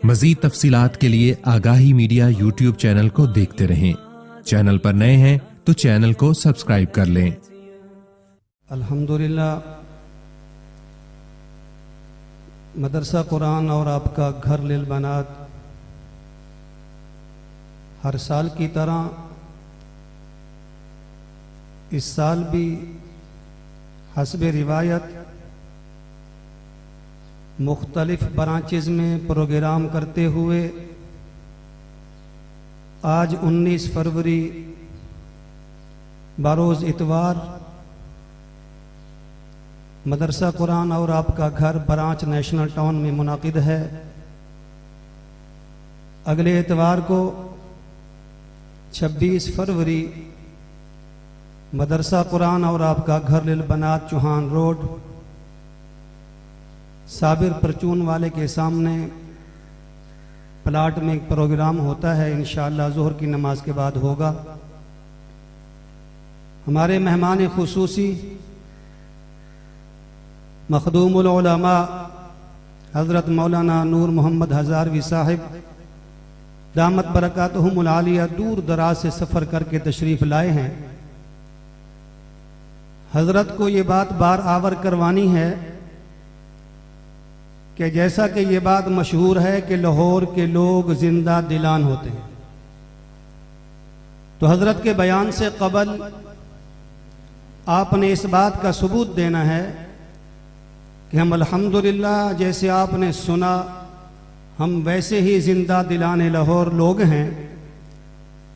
मजीद तफसीलात के लिए आगाही मीडिया यूट्यूब चैनल को देखते रहें। चैनल पर नए हैं तो चैनल को सब्सक्राइब कर लें। अल्हम्दुलिल्लाह, मदरसा कुरान और आपका घर लिल बनात हर साल की तरह इस साल भी हस्बे रिवायत मुख्तलिफ ब्रांचेज में प्रोग्राम करते हुए आज 19 फरवरी बरोज़ इतवार मदरसा कुरान और आपका घर ब्रांच नेशनल टाउन में मुनाकिद है। अगले इतवार को 26 फरवरी मदरसा कुरान और आपका घर लिल बनात चौहान रोड साबिर परचून वाले के सामने प्लाट में एक प्रोग्राम होता है। इंशाअल्लाह ज़ोहर की नमाज के बाद होगा। हमारे मेहमान खुसूसी मखदूमुल उलमा हज़रत मौलाना नूर मोहम्मद हज़ारवी साहिब दामत बरकातहुमुल आलिया दूर दराज से सफ़र करके तशरीफ़ लाए हैं। हज़रत को ये बात बार आवर करवानी है कि जैसा कि ये बात मशहूर है कि लाहौर के लोग जिंदा दिलान होते हैं, तो हज़रत के बयान से कबल आपने इस बात का सबूत देना है कि हम अल्हम्दुलिल्लाह जैसे आपने सुना हम वैसे ही जिंदा दिलाने लाहौर लोग हैं।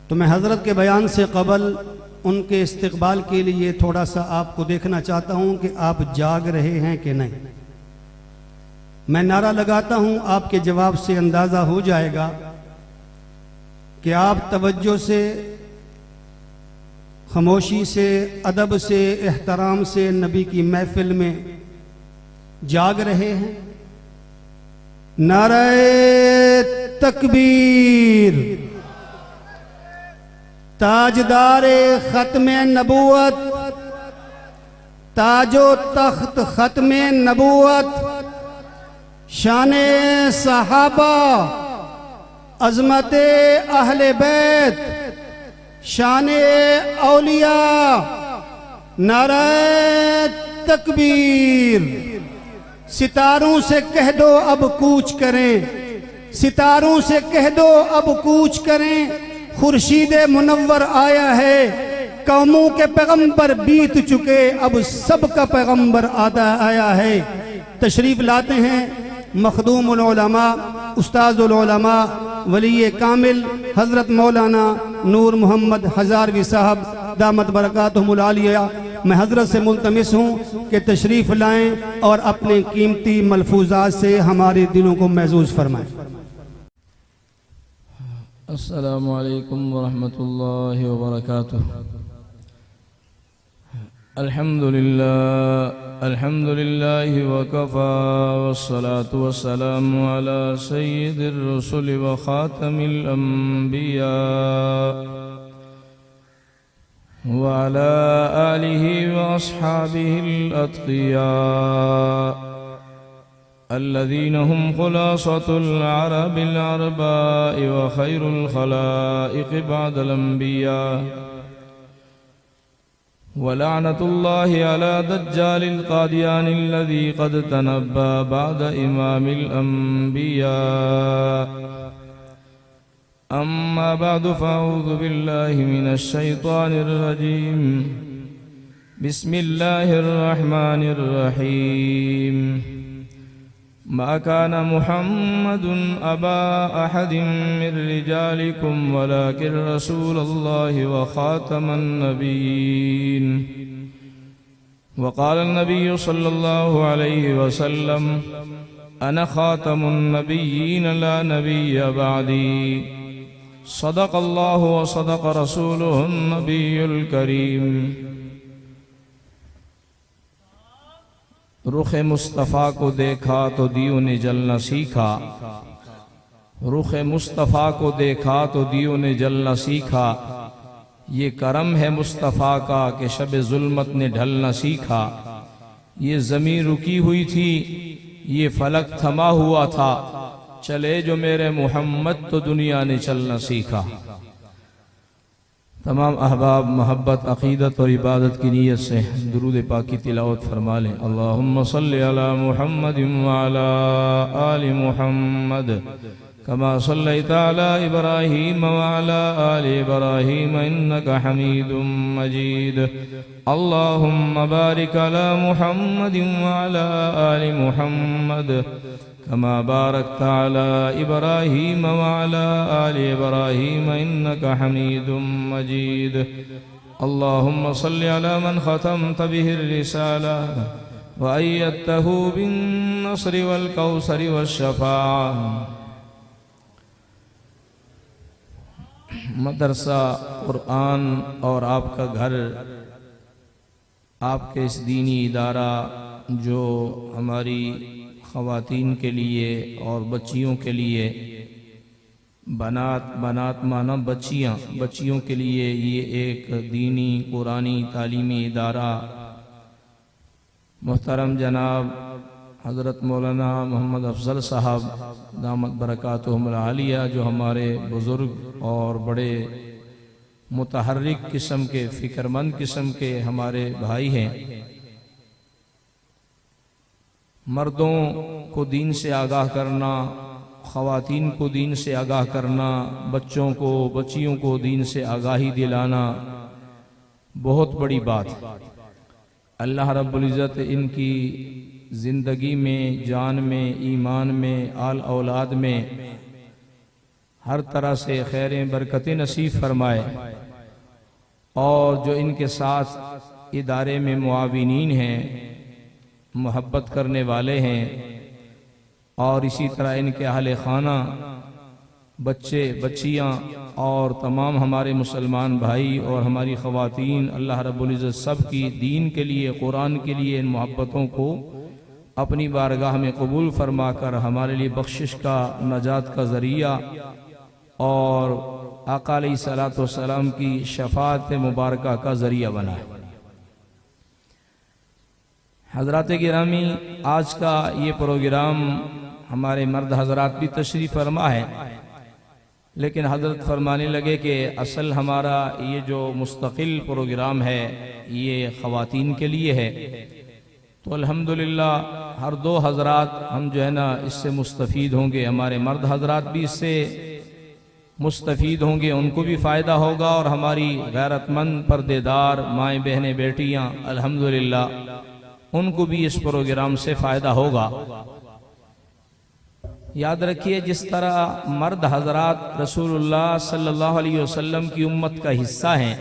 तो मैं हज़रत के बयान से कबल उनके इस्तकबाल के लिए थोड़ा सा आपको देखना चाहता हूं कि आप जाग रहे हैं कि नहीं। मैं नारा लगाता हूं, आपके जवाब से अंदाजा हो जाएगा कि आप तवज्जो से, खामोशी से, अदब से, एहतराम से नबी की महफिल में जाग रहे हैं। नारे तकबीर, ताजदारे खत्मे नबूवत, ताजो तख्त खत्मे नबूवत, शाने सहाबा, अजमते अहले बैत, शाने औलिया, नारे तकबीर। सितारों से कह दो अब कूच करें, सितारों से कह दो अब कूच करें। खुर्शीद मुनव्वर आया है, कौमों के पैगंबर बीत चुके, अब सबका पैगंबर आया है। तशरीफ लाते हैं मखदूमुल उलमा, उस्ताजुल उलमा, वली कामिल हज़रत मौलाना नूर मोहम्मद हज़ारवी साहब दामत बरकातहुमुल आलिया। मैं हज़रत से मुल्तमिस हूँ कि तशरीफ़ लाएं और अपने कीमती मलफूजात से हमारे दिलों को महसूस फरमाएं। अस्सलामु अलैकुम वरहमतुल्लाहि वबरकातुहू। अल्हम्दुलिल्लाहि वकफ़ा वस्सलातु वस्सलामु अला सय्यिदिर रुसुलि व ख़ातमिल अंबिया व अला आलिहि व अस्हाबिहिल अत्क़िया अल्लज़ीना हुम खुलासतुल अरबिल अरबा'i व खैरुल खलाइक़ि बअदल अंबिया वलानतुल्लाहि अला दज्जालिल क़ादियानिल्लज़ी क़द तनब्बा बअद इमामिल अंबिया। अम्मा बअदु फ़अऊज़ु बिल्लाहि मिनश शैतानिर रजीम। बिस्मिल्लाहिर रहमानिर रहीम। मा काना मुहम्मदुन अबा अहदिम मिर रिजालिकुम वलाकिन रसूलल्लाहि व खातमन नबिय्यीन। वक़ाल नबिय्यु सल्लल्लाहु अलैहि वसल्लम अना खातमुन नबिय्यीन ला नबिय्य बअदी। सदक़ल्लाहु व सदक़ रसूलुहुन नबियुल करीम। रुख मुस्तफ़ा को देखा तो दियों ने जलना सीखा, रुख मुस्तफ़ा को देखा तो दियों ने जलना सीखा। ये करम है मुस्तफ़ा का कि शब जुल्मत ने ढलना सीखा। ये ज़मीन रुकी हुई थी, ये फलक थमा हुआ था, चले जो मेरे मोहम्मद तो दुनिया ने चलना सीखा। तमाम अहबाब मोहब्बत अक़ीदत और इबादत की नीयत से दुरूद पाक की तिलावत फरमा लें। अल्लाहुम्मा सल्लि अला मुहम्मद व अला आलि मुहम्मद कमा सल्लैता अला इब्राहीम व अला आलि इब्राहीम इन्नका हमीदुम मजीद। अल्लाहुम्मा बारिक अला मुहम्मद व अला आलि मुहम्मद कमा बारकता अला इब्राहीम व अला आलि इब्राहीम इन्नका हमीदुम मजीद। अल्लाहुम्मा सल्लि अला मन खतमत बिहिर रिसाला व अय्यदतहु बिन नस्रि वल कौसरि वश्शफाअ। मदरसा कुरान और आपका घर, आपके इस दीनी इदारा जो हमारी ख़वातीन के लिए और बच्चियों के लिए, बनात माना बच्चियों के लिए ये एक दीनी कुरानी तालीमी इदारा मोहतरम जनाब हज़रत मौलाना मोहम्मद अफजल साहब दामत बरकातुहुमुल आलिया, जो हमारे बुज़ुर्ग और बड़े मुतहर्रिक किस्म के, फ़िक्रमंद किस्म के हमारे भाई हैं। मर्दों को दीन से आगाह करना, ख़वातीन को दीन से आगाह करना, बच्चों को, बच्चियों को दीन से आगाही दिलाना बहुत बड़ी बात। अल्लाह रब्बुल इज़्ज़त इनकी ज़िंदगी में, जान में, ईमान में, आल औलाद में हर तरह से खैरें बरकतें नसीब फरमाए। और जो इनके साथ इदारे में मुआविनीन हैं, मोहब्बत करने वाले हैं, और इसी तरह इनके अहले खाना, बच्चे बच्चियां और तमाम हमारे मुसलमान भाई और हमारी ख़वातीन, अल्लाह रब्बुल इज़्ज़त सब की दीन के लिए, कुरान के लिए इन मोहब्बतों को अपनी बारगाह में कबूल फरमाकर हमारे लिए बख्शिश का, नजात का ज़रिया और आका अलैहिस्सलातु वस्सलाम की शफाअत मुबारका का ज़रिया बनाए। हज़रात गिरामी, आज का ये प्रोग्राम हमारे मर्द हज़रात भी तशरीफ़ फरमा है, लेकिन हज़रत फरमाने लगे कि असल हमारा ये जो मुस्तकिल प्रोग्राम है ये ख़वातीन के लिए है। तो अल्हम्दुलिल्लाह हर दो हज़रात हम जो है ना इससे मुस्तफ़ीद होंगे, हमारे मर्द हज़रात भी इससे मुस्तफ़ीद होंगे, उनको भी फ़ायदा होगा, और हमारी गैरतमंद पर्देदार माएँ बहनें बेटियाँ अल्हम्दुलिल्लाह उनको भी इस प्रोग्राम से फ़ायदा होगा। याद रखिए, जिस तरह मर्द हज़रात रसूलुल्लाह सल्लल्लाहु अलैहि वसल्लम की उम्मत का हिस्सा हैं,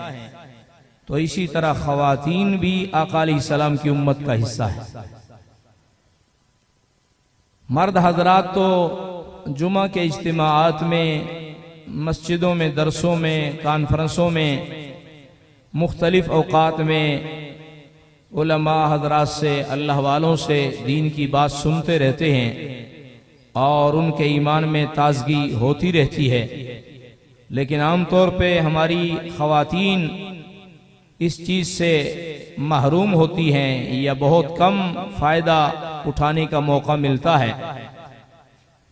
तो इसी तरह ख़वातीन भी आका अलैहिस्सलाम की उम्मत का हिस्सा है। मर्द हज़रात तो जुमा के इज्तिमाआत में, मस्जिदों में, दरसों में, कॉन्फ्रेंसों में, मुख्तलिफ औक़ात में उलमा हज़रात से, अल्लाह वालों से दीन की बात सुनते रहते हैं और उनके ईमान में ताज़गी होती रहती है। लेकिन आम तौर पे हमारी ख़वातीन इस चीज़ से महरूम होती हैं या बहुत कम फ़ायदा उठाने का मौका मिलता है।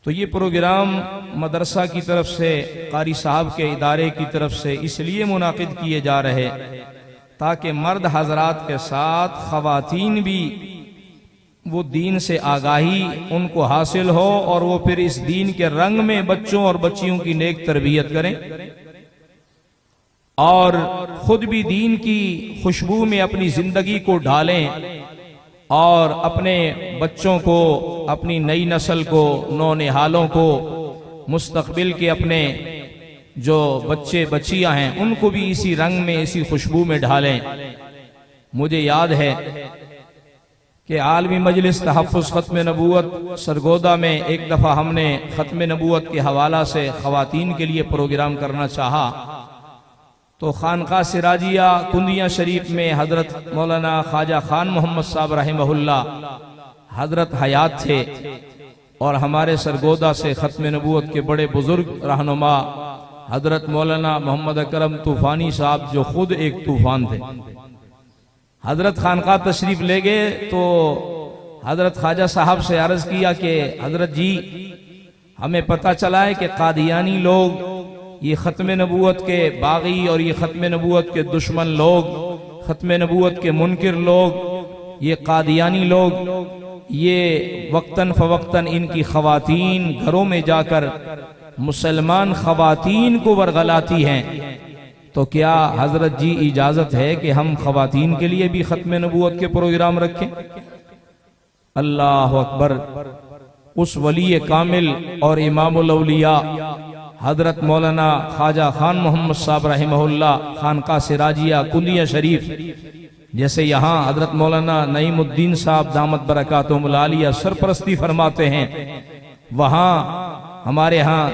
तो ये प्रोग्राम मदरसा की तरफ से, कारी साहब के इदारे की तरफ से इसलिए मुनाकिद किए जा रहे ताकि मर्द हज़रात के साथ ख़वातीन भी वो दीन से आगाही उनको हासिल हो और वो फिर इस दीन के रंग में बच्चों और बच्चियों की नेक तरबियत करें और खुद भी दीन की खुशबू में अपनी जिंदगी को ढालें और अपने बच्चों को, अपनी नई नस्ल को, नौनिहालों को, मुस्तकबिल के अपने जो बच्चे बच्चियां हैं उनको भी इसी रंग में, इसी खुशबू में ढालें। मुझे याद है कि आलमी मजलिस तहफ़्फ़ुज़ ख़त्म नबूवत सरगोदा में एक दफ़ा हमने ख़त्म नबूवत के हवाला से ख़वातीन के लिए प्रोग्राम करना चाहा, तो खानका सिराजिया कुंदिया शरीफ में हज़रत मौलाना ख्वाजा खान मोहम्मद साहब रहमहुल्लाह हज़रत हयात थे और हमारे सरगोदा से ख़त्म नबूवत के बड़े बुजुर्ग रहनुमा हज़रत मौलाना मोहम्मद अकरम तूफ़ानी साहब जो खुद एक तूफ़ान थे, हज़रत खानका तशरीफ ले गए तो हज़रत ख्वाजा साहब से अर्ज़ किया कि हज़रत जी, हमें पता चला है कि कादियानी लोग, ये ख़त्म नबूवत के बागी और ये ख़त्म नबूवत के दुश्मन लोग, ख़त्म नबूवत के मुनकिर लोग, ये कादियानी लोग, ये वक्तन फ़वक्तन इनकी ख़वातीन घरों में जाकर मुसलमान ख़वातीन को वरगलाती हैं। तो क्या हज़रत जी इजाज़त है कि हम ख़वातीन के लिए भी ख़त्म नबूवत के प्रोग्राम रखें? अल्लाह अकबर। उस वली कामिल और इमामुल औलिया हजरत मौलाना ख्वाजा खान मोहम्मद साहब रहमहुल्लाह खानका सिराजिया कुलिया शरीफ, जैसे यहाँ हजरत मौलाना नईमुद्दीन साहब दामत बरकातुहुल आलिया सरपरस्ती फरमाते हैं, वहाँ हमारे यहाँ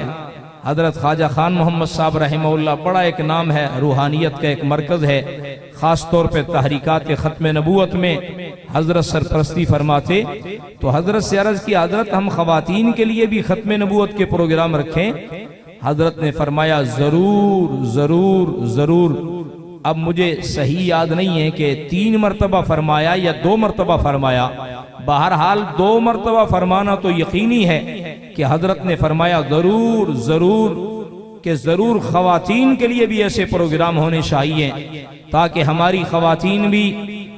हजरत ख्वाजा खान मोहम्मद साहब रहमहुल्लाह बड़ा एक नाम है, रूहानियत का एक मरकज है, ख़ास तौर पे तहरीकात के ख़त्म नबूवत में हजरत सरपरस्ती फरमाते। तो हजरत से अर्ज़ की, हजरत हम ख़वातीन के लिए भी ख़त्म नबूवत के प्रोग्राम रखें? हजरत ने फरमाया ज़रूर ज़रूर ज़रूर। अब मुझे सही याद नहीं है कि 3 मरतबा फरमाया या 2 मरतबा फरमाया, बहरहाल 2 मरतबा फरमाना तो यकीनी है कि हजरत ने फरमाया ज़रूर ज़रूर कि ज़रूर ख़वातीन के लिए भी ऐसे प्रोग्राम होने चाहिए, ताकि हमारी ख़वातीन भी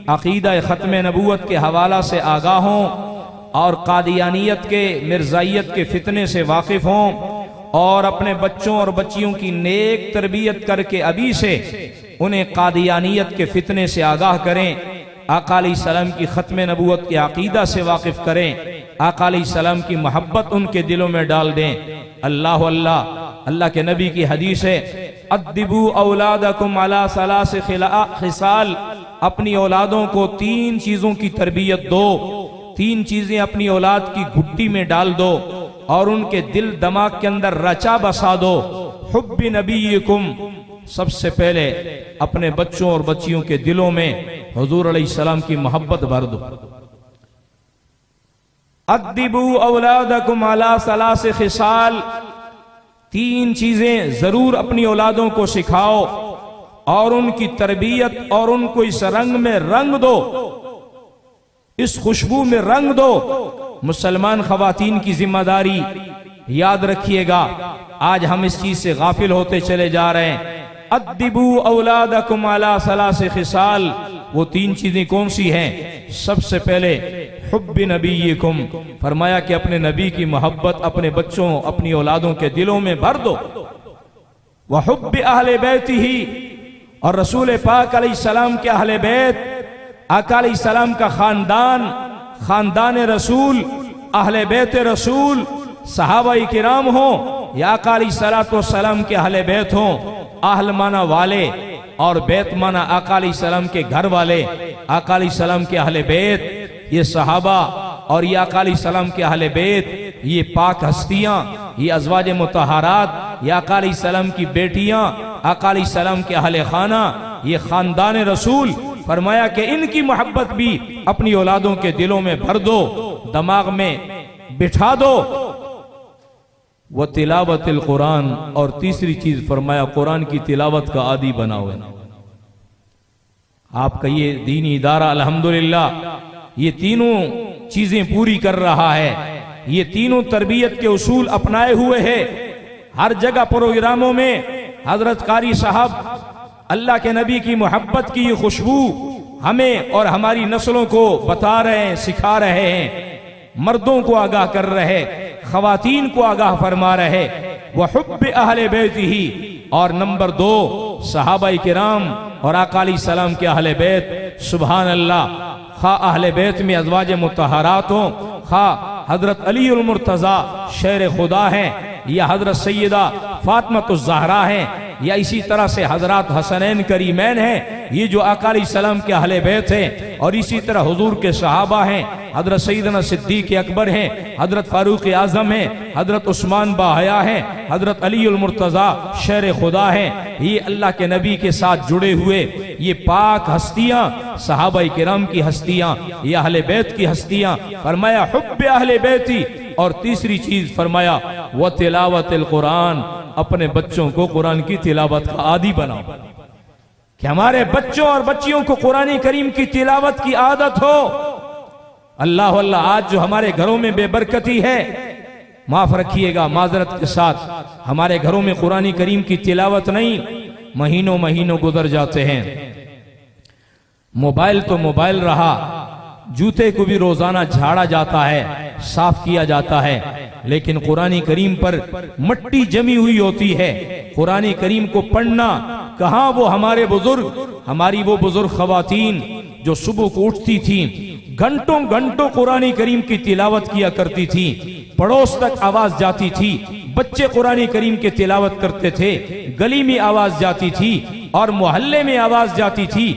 अक़ीदा ख़त्म नबूवत के हवाला से आगाह हों और कादियानियत के मिर्ज़ाइयत के फितने से वाकिफ़ हों और अपने बच्चों और बच्चियों की नेक तरबियत करके अभी से उन्हें कादियानियत के फितने से आगाह करें, आका अलैहिस्सलाम की ख़त्म नबूवत के अक़ीदा से वाकिफ़ करें, आका अलैहिस्सलाम की मोहब्बत उनके दिलों में डाल दें। अल्लाह अल्लाह, अल्लाह के नबी की हदीस है, अद्दिबू औलादकुम अला सलास खिसाल, अपनी औलादों को 3 चीज़ों की तरबियत दो, 3 चीज़ें अपनी औलाद की घुट्टी में डाल दो और उनके दिल दिमाग के अंदर रचा बसा दो। हुब्बी नबीयकुम, सबसे पहले अपने बच्चों और बच्चियों के दिलों में हुजूर अलैहिस्सलाम की मोहब्बत भर दो। अद्दिबू औलादकुम अला सलास खिसाल, 3 चीजें जरूर अपनी औलादों को सिखाओ और उनकी तरबियत और उनको इस रंग में रंग दो, इस खुशबू में रंग दो। मुसलमान ख़वातीन की जिम्मेदारी याद रखिएगा, आज हम इस चीज से गाफिल होते चले जा रहे हैं। अद्दिबू औलादकुम अला सलास खिसाल, वो 3 चीजें कौन सी हैं? सबसे पहले हुब्बी नबीयकुम, फरमाया कि अपने नबी की मोहब्बत अपने बच्चों अपनी औलादों के दिलों में भर दो। व हुब्बी अहले बैतिही, और रसूल पाक अलैहिस्सलाम के अहले बैत, आका अलैहिस्सलाम का खानदान, खानदान रसूल, अहले बैत रसूल, सहाबाई किराम हो या आका अलैहिस्सलाम के अहले बैत हो। अहल माना वाले और बैत माना आका अलैहिस्सलाम के घर वाले, आका अलैहिस्सलाम के अहले बैत, ये सहाबा और ये आका अलैहिस्सलाम के अहले बैत, ये पाक हस्तियां, ये अज़वाज मुतहहारात, ये आका अलैहिस्सलाम की बेटियां, आका अलैहिस्सलाम के अहले खाना, ये खानदान रसूल। फरमाया कि इनकी मोहब्बत भी अपनी औलादों के दिलों में भर दो, दिमाग में बिठा दो। व तिलावतिल कुरान, और तीसरी चीज फरमाया कुरान की तिलावत का आदी बनाओ। आपका ये दीनी इदारा अल्हम्दुलिल्लाह ये तीनों चीजें पूरी कर रहा है, ये तीनों तरबियत के उसूल अपनाए हुए है। हर जगह प्रोग्रामों में हजरत कारी साहब अल्लाह के नबी की मोहब्बत की ये खुशबू हमें और हमारी नस्लों को बता रहे हैं, सिखा रहे हैं, मर्दों को आगाह कर रहे, खवातीन को आगाह फरमा रहे। वह हुब्बे अहले बैतिही, और नंबर 2 सहाबाई किराम और आका अलैहिस्सलाम के अहले बैत। सुभान अल्लाह, खा अहले बैत में अज़वाज मुतहहारात हो, खा हजरत अली उल मुर्तज़ा शेर खुदा हैं, या हजरत सैयदा फातिमातुज़ ज़हरा हैं, या इसी तरह से हजरत हसनैन करीमैन हैं, ये जो आका अलैहिस्सलाम के अहले बैत हैं, और इसी तरह हुजूर के सहाबा हैं, हजरत सैयदना सिद्दीक अकबर हैं, हजरत फारूक आजम हैं, हजरत उस्मान बाहया हैं, हजरत अली उल मुर्तज़ा शेर खुदा हैं। ये अल्लाह के नबी के साथ जुड़े हुए ये पाक हस्तियां, सहाबाई किराम की हस्तियां, ये अहले बैत की हस्तियां। फरमाया हुब्बे अहले बैती, और तीसरी चीज फरमाया व तिलावतिल कुरान, अपने बच्चों को कुरान की तिलावत का आदी बनाओ, कि हमारे बच्चों और बच्चियों को कुरान करीम की तिलावत की आदत हो। अल्लाह अल्लाह, आज जो हमारे घरों में बेबरकती है, माफ रखिएगा माजरत के साथ, हमारे घरों में कुरान करीम की तिलावत नहीं, महीनों महीनों गुजर जाते हैं। मोबाइल तो मोबाइल रहा, जूते को भी रोजाना झाड़ा जाता है, साफ किया जाता है, लेकिन कुरान करीम पर मट्टी जमी हुई होती है। कुरान करीम को पढ़ना कहां, वो हमारे बुजुर्ग, हमारी वो बुजुर्ग खवातीन जो सुबह को उठती थी, घंटों घंटों कुरान करीम की तिलावत किया करती थी, पड़ोस तक आवाज जाती थी, बच्चे कुरान करीम की तिलावत करते थे, गली में आवाज जाती थी और मोहल्ले में आवाज जाती थी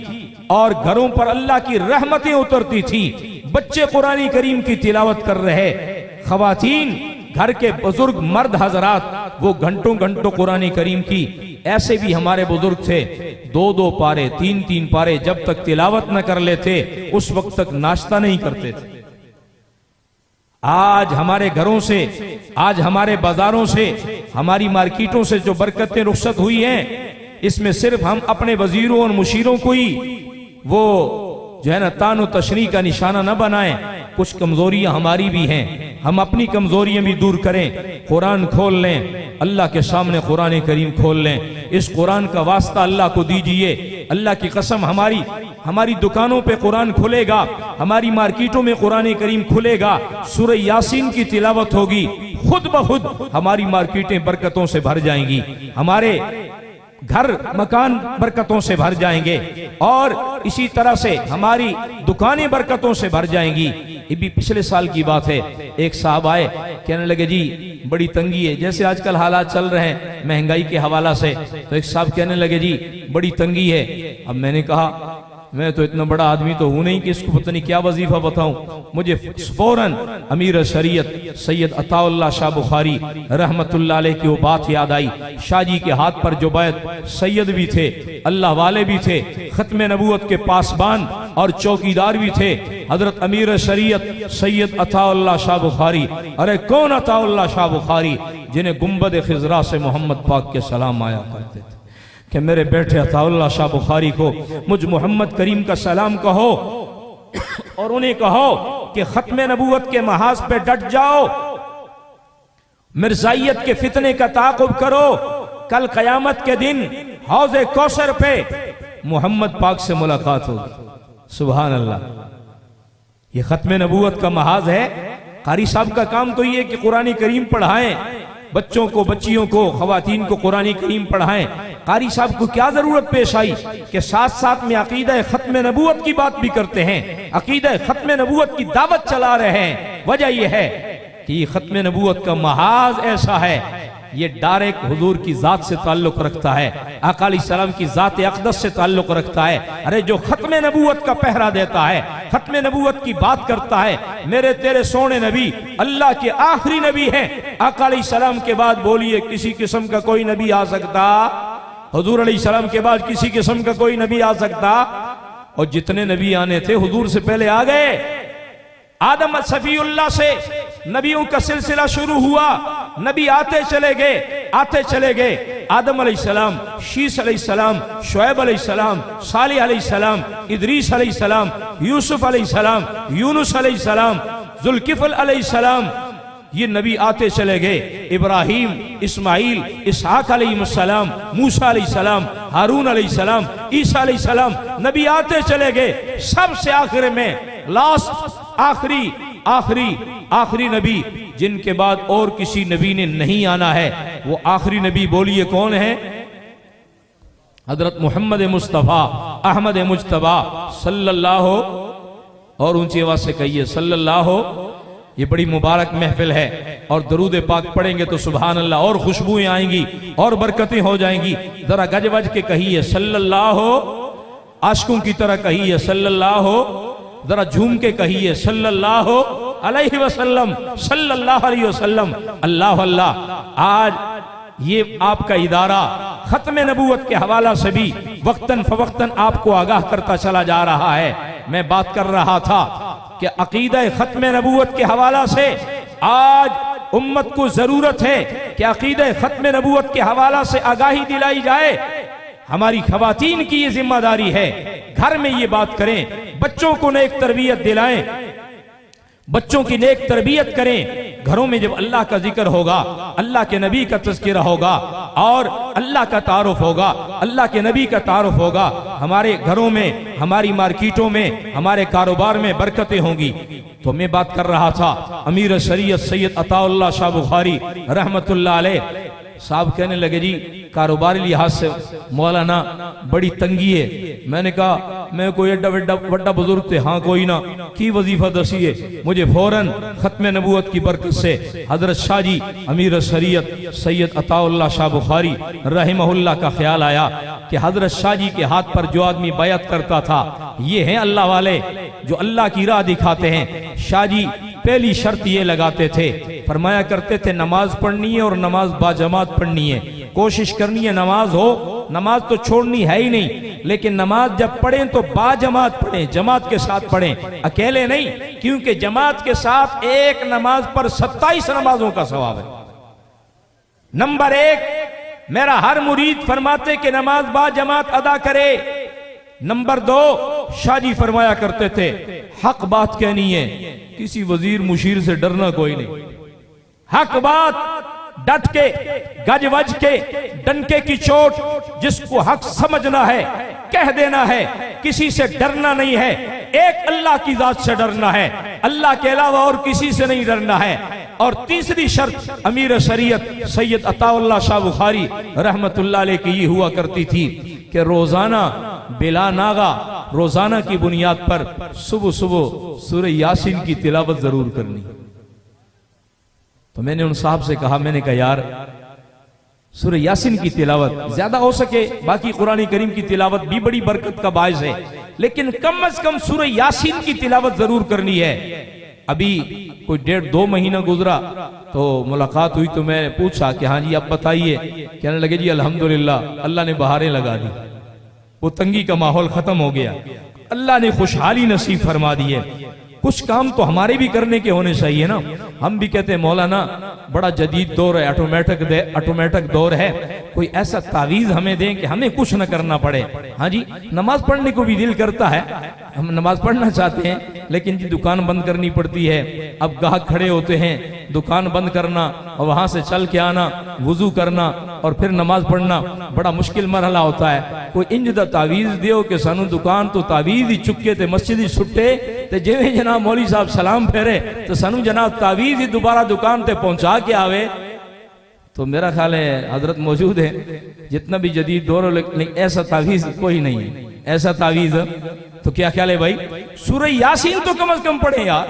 और घरों पर अल्लाह की रहमतें उतरती थी। बच्चे कुरान करीम की तिलावत कर रहे, खवातीन घर के बुजुर्ग मर्द हजरात वो घंटों घंटों कुरान करीम की, ऐसे भी हमारे बुजुर्ग थे 2-2 पारे 3-3 पारे जब तक तिलावत न कर लेते उस वक्त तक नाश्ता नहीं करते थे। आज हमारे घरों से, आज हमारे बाजारों से, हमारी मार्केटों से जो बरकतें रुखसत हुई हैं, इसमें सिर्फ हम अपने वजीरों और मुशीरों को ही वो जो है ना तानो तशरी का निशाना न बनाएं। कुछ कमजोरियां हमारी भी हैं, हम अपनी कमजोरियां भी दूर करें, कुरान खोल लें, अल्लाह के सामने कुरान करीम खोल लें। इस कुरान का वास्ता अल्लाह को दीजिए। अल्लाह की कसम, हमारी दुकानों पे कुरान खुलेगा, हमारी मार्केटों में कुरान करीम खुलेगा, सूरह यासीन की तिलावत होगी, खुद ब खुद हमारी मार्केटें बरकतों से भर जाएंगी, हमारे घर मकान बरकतों से भर जाएंगे और इसी तरह से हमारी दुकानें बरकतों से भर जाएंगी। ये भी पिछले साल की बात है। एक साहब आए, कहने लगे जी बड़ी तंगी है, जैसे आजकल हालात चल रहे हैं महंगाई के हवाला से, तो एक साहब कहने लगे जी बड़ी तंगी है। अब मैंने कहा मैं तो इतना बड़ा आदमी तो हूं नहीं कि इसको पता नहीं क्या वजीफा बताऊं। मुझे फौरन अमीर शरीयत सैयद अताउल्लाह शाह बुखारी रहमतुल्लाह अलैह की वो बात याद आई। शाह जी के हाथ पर जो बैत, सैयद भी थे, अल्लाह वाले भी थे, खत्म नबूवत के पासबान और चौकीदार भी थे, हजरत अमीर शरीयत सैयद अताउल्लाह शाह बुखारी। अरे कौन अताउल्लाह शाह बुखारी, जिन्हें गुंबद खिजरा से मोहम्मद पाक के सलाम आया करते थे कि मेरे बेटे अताउल्लाह शाह बुखारी को मुझ मोहम्मद करीम का सलाम कहो और उन्हें कहो कि खत्म नबूवत के महाज पे डट जाओ, मिर्जाइयत के फितने का ताक़ुब करो, कल कयामत के दिन हौज़े कौसर पे मोहम्मद पाक से मुलाकात होगी। सुभान अल्लाह, ये खत्म नबूवत का महाज है। कारी साहब का काम तो ये कि कुरान करीम पढ़ाएं, बच्चों को, बच्चियों को, खवातीन को कुरान करीम पढ़ाएं। कारी साहब को क्या जरूरत पेश आई कि साथ साथ में अकीदा खत्म नबूवत की बात भी करते हैं, अकीदा खत्म नबूवत की दावत चला रहे हैं। वजह यह है कि ये खत्म नबूवत का महाज ऐसा है, ये डायरेक्ट हुजूर की जात से ताल्लुक रखता है, आका अलैहिस्सलाम की जात अक़दस से ताल्लुक रखता है। अरे जो खत्म नबूवत का पहरा देता है, खत्म नबूवत की बात करता है, मेरे तेरे सोने नबी अल्लाह के आखिरी नबी हैं। आका अलैहिस्सलाम के बाद बोलिए किसी किस्म का कोई नबी आ सकता? हुजूर अलैहिस्सलाम के बाद किसी किस्म का कोई नबी आ सकता? और जितने नबी आने थे हुजूर से पहले आ गए। आदम सफीउल्लाह से नबियों का सिलसिला शुरू हुआ, नबी आते चले गए, आते चले गए। आदम अलैहिस्सलाम, शीस अलैहिस्सलाम, शुएब अलैहिस्सलाम, सालिह अलैहिस्सलाम, इदरीस अलैहिस्सलाम, यूसुफ अलैहिस्सलाम, यूनुस अलैहिस्सलाम, जुल्किफल अलैहिस्सलाम, ये नबी आते चले गए। इब्राहीम, इस्माइल, इसहाक अलैहिस्सलाम, मूसा अलैहिस्सलाम, हारून अलैहिस्सलाम, ईसा अलैहिस्सलाम, नबी आते चले गए। सबसे आखिर में लास्ट आखिरी नबी जिनके बाद और किसी नबी ने नहीं आना है, वो आखिरी नबी बोलिए कौन है? हजरत मोहम्मद मुस्तफ़ा अहमद मुज्तबा सल्लल्लाहु, और ऊंची आवाज से कहिए सल्लल्लाहु। ये बड़ी मुबारक महफिल है और दरूद पाक पढ़ेंगे तो सुभान अल्लाह और खुशबुएं आएंगी और बरकतें हो जाएंगी। जरा गज वज के कहिए सल्लल्लाहु, आशिकों की तरह कहिए सल्लल्लाहु, जरा झूम के कहिए सल्लल्लाहु अलैहि वसल्लम, सल्लल्लाहु अलैहि वसल्लम। अल्लाह अल्लाह। आज ये आपका इदारा खत्म नबूवत के हवाला से भी वक्तन फवक्तन आपको आगाह करता चला जा रहा है। मैं बात कर रहा था कि अकीदा खत्म नबूवत के हवाला से आज उम्मत को जरूरत है कि अकीदा खत्म नबूवत के हवाला से आगाही दिलाई जाए। हमारी खवातीन की ये जिम्मेदारी है, घर में ये बात करें, बच्चों को नेक तरबियत दिलाएं, बच्चों की नेक तरबियत करें, घरों में जब अल्लाह का जिक्र होगा, अल्लाह के नबी का तज़किरा होगा और अल्लाह का तारुफ होगा, अल्लाह के नबी का तारुफ होगा, हमारे घरों में, हमारी मार्केटों में, हमारे कारोबार में बरकतें होंगी। तो मैं बात कर रहा था, अमीर शरीयत सैयद अताउल्लाह शाह बुखारी रहमतुल्लाह अलैह साहब कहने लगे, जी कारोबारी लिहाज से मौलाना बड़ी तंगी है। मैंने कहा मैं कोई एड्डा वड्डा बुजुर्ग थे, हाँ कोई ना की वजीफा दसी है। मुझे फौरन खत्म नबूवत की बरकत से हजरत शाह जी अमीर शरीयत सैयद अताउल्लाह शाह बुखारी रहमहुल्लाह का ख्याल आया कि हजरत शाह जी के हाथ पर जो आदमी बैत करता था, ये हैं अल्लाह वाले जो अल्लाह की राह दिखाते हैं। शाह जी पहली शर्त ये लगाते थे, फरमाया करते थे नमाज पढ़नी है और नमाज बाजमात पढ़नी है, कोशिश करनी है नमाज हो, नमाज तो छोड़नी है ही नहीं, लेकिन नमाज जब पढ़ें तो बाजमात पढ़ें, जमात के साथ पढ़ें, अकेले नहीं, क्योंकि जमात के साथ एक नमाज पर 27 नमाजों का सवाब है। नंबर 1 मेरा हर मुरीद फरमाते कि नमाज बाजमात अदा करे। नंबर 2 शाह जी फरमाया करते थे हक बात कहनी है, किसी वजीर मुशीर से डरना कोई नहीं, हक बात डट के गज वज के डंके की चोट, जिसको हक समझना है कह देना है, किसी से डरना नहीं है, एक अल्लाह की जात से डरना है, अल्लाह के अलावा और किसी से नहीं डरना है। और तीसरी शर्त अमीर शरीयत सैयद अताउल्लाह शाह बुखारी रहमतुल्लाह अलैह की ये हुआ करती थी कि रोजाना बिला नागा रोजाना की बुनियाद पर सुबह सुबह सूरह यासीन की तिलावत जरूर करनी। तो मैंने उन साहब से कहा, मैंने कहा यार सूरह यासीन की तिलावत ज्यादा हो सके, बाकी कुरान करीम की तिलावत भी बड़ी बरकत का बायस है, लेकिन कम से कम सूरह यासीन की तिलावत जरूर करनी है। अभी कोई 1.5-2 महीना गुजरा तो मुलाकात हुई, तो मैं पूछा कि हाँ जी आप बताइए। कहने लगे जी अल्हम्दुलिल्लाह अल्लाह ने बहारें लगा दी, वो तंगी का माहौल खत्म हो गया, अल्लाह ने खुशहाली नसीब फरमा दी है। कुछ काम तो हमारे भी करने के होने चाहिए ना। हम भी कहते हैं मौलाना बड़ा जदीद दौर है, ऑटोमेटिक दौर है, कोई ऐसा तावीज हमें दें कि हमें कुछ न करना पड़े। हाँ जी नमाज पढ़ने को भी दिल करता है, हम नमाज पढ़ना चाहते हैं, लेकिन जी दुकान बंद करनी पड़ती है। अब गाहक खड़े होते हैं, दुकान बंद करना और वहां से चल के आना, वुजू करना और फिर नमाज पढ़ना बड़ा मुश्किल मरहला होता है। कोई इंज दा तावीज दियो कि सानू दुकान तो तावीज ही चुके थे मस्जिद ही सुट्टे ते जिवें जनाब मौली साहब सलाम फेरे तो सानू जनाब तावीज ही दोबारा दुकान ते पहुंचा के आवे। तो मेरा ख्याल है हजरत मौजूद है, जितना भी जदीद दौर, लेकिन ऐसा तावीज कोई नहीं है, ऐसा तावीज। तो क्या ख्याल है भाई, सूरह यासीन तो कम से कम पढ़े यार।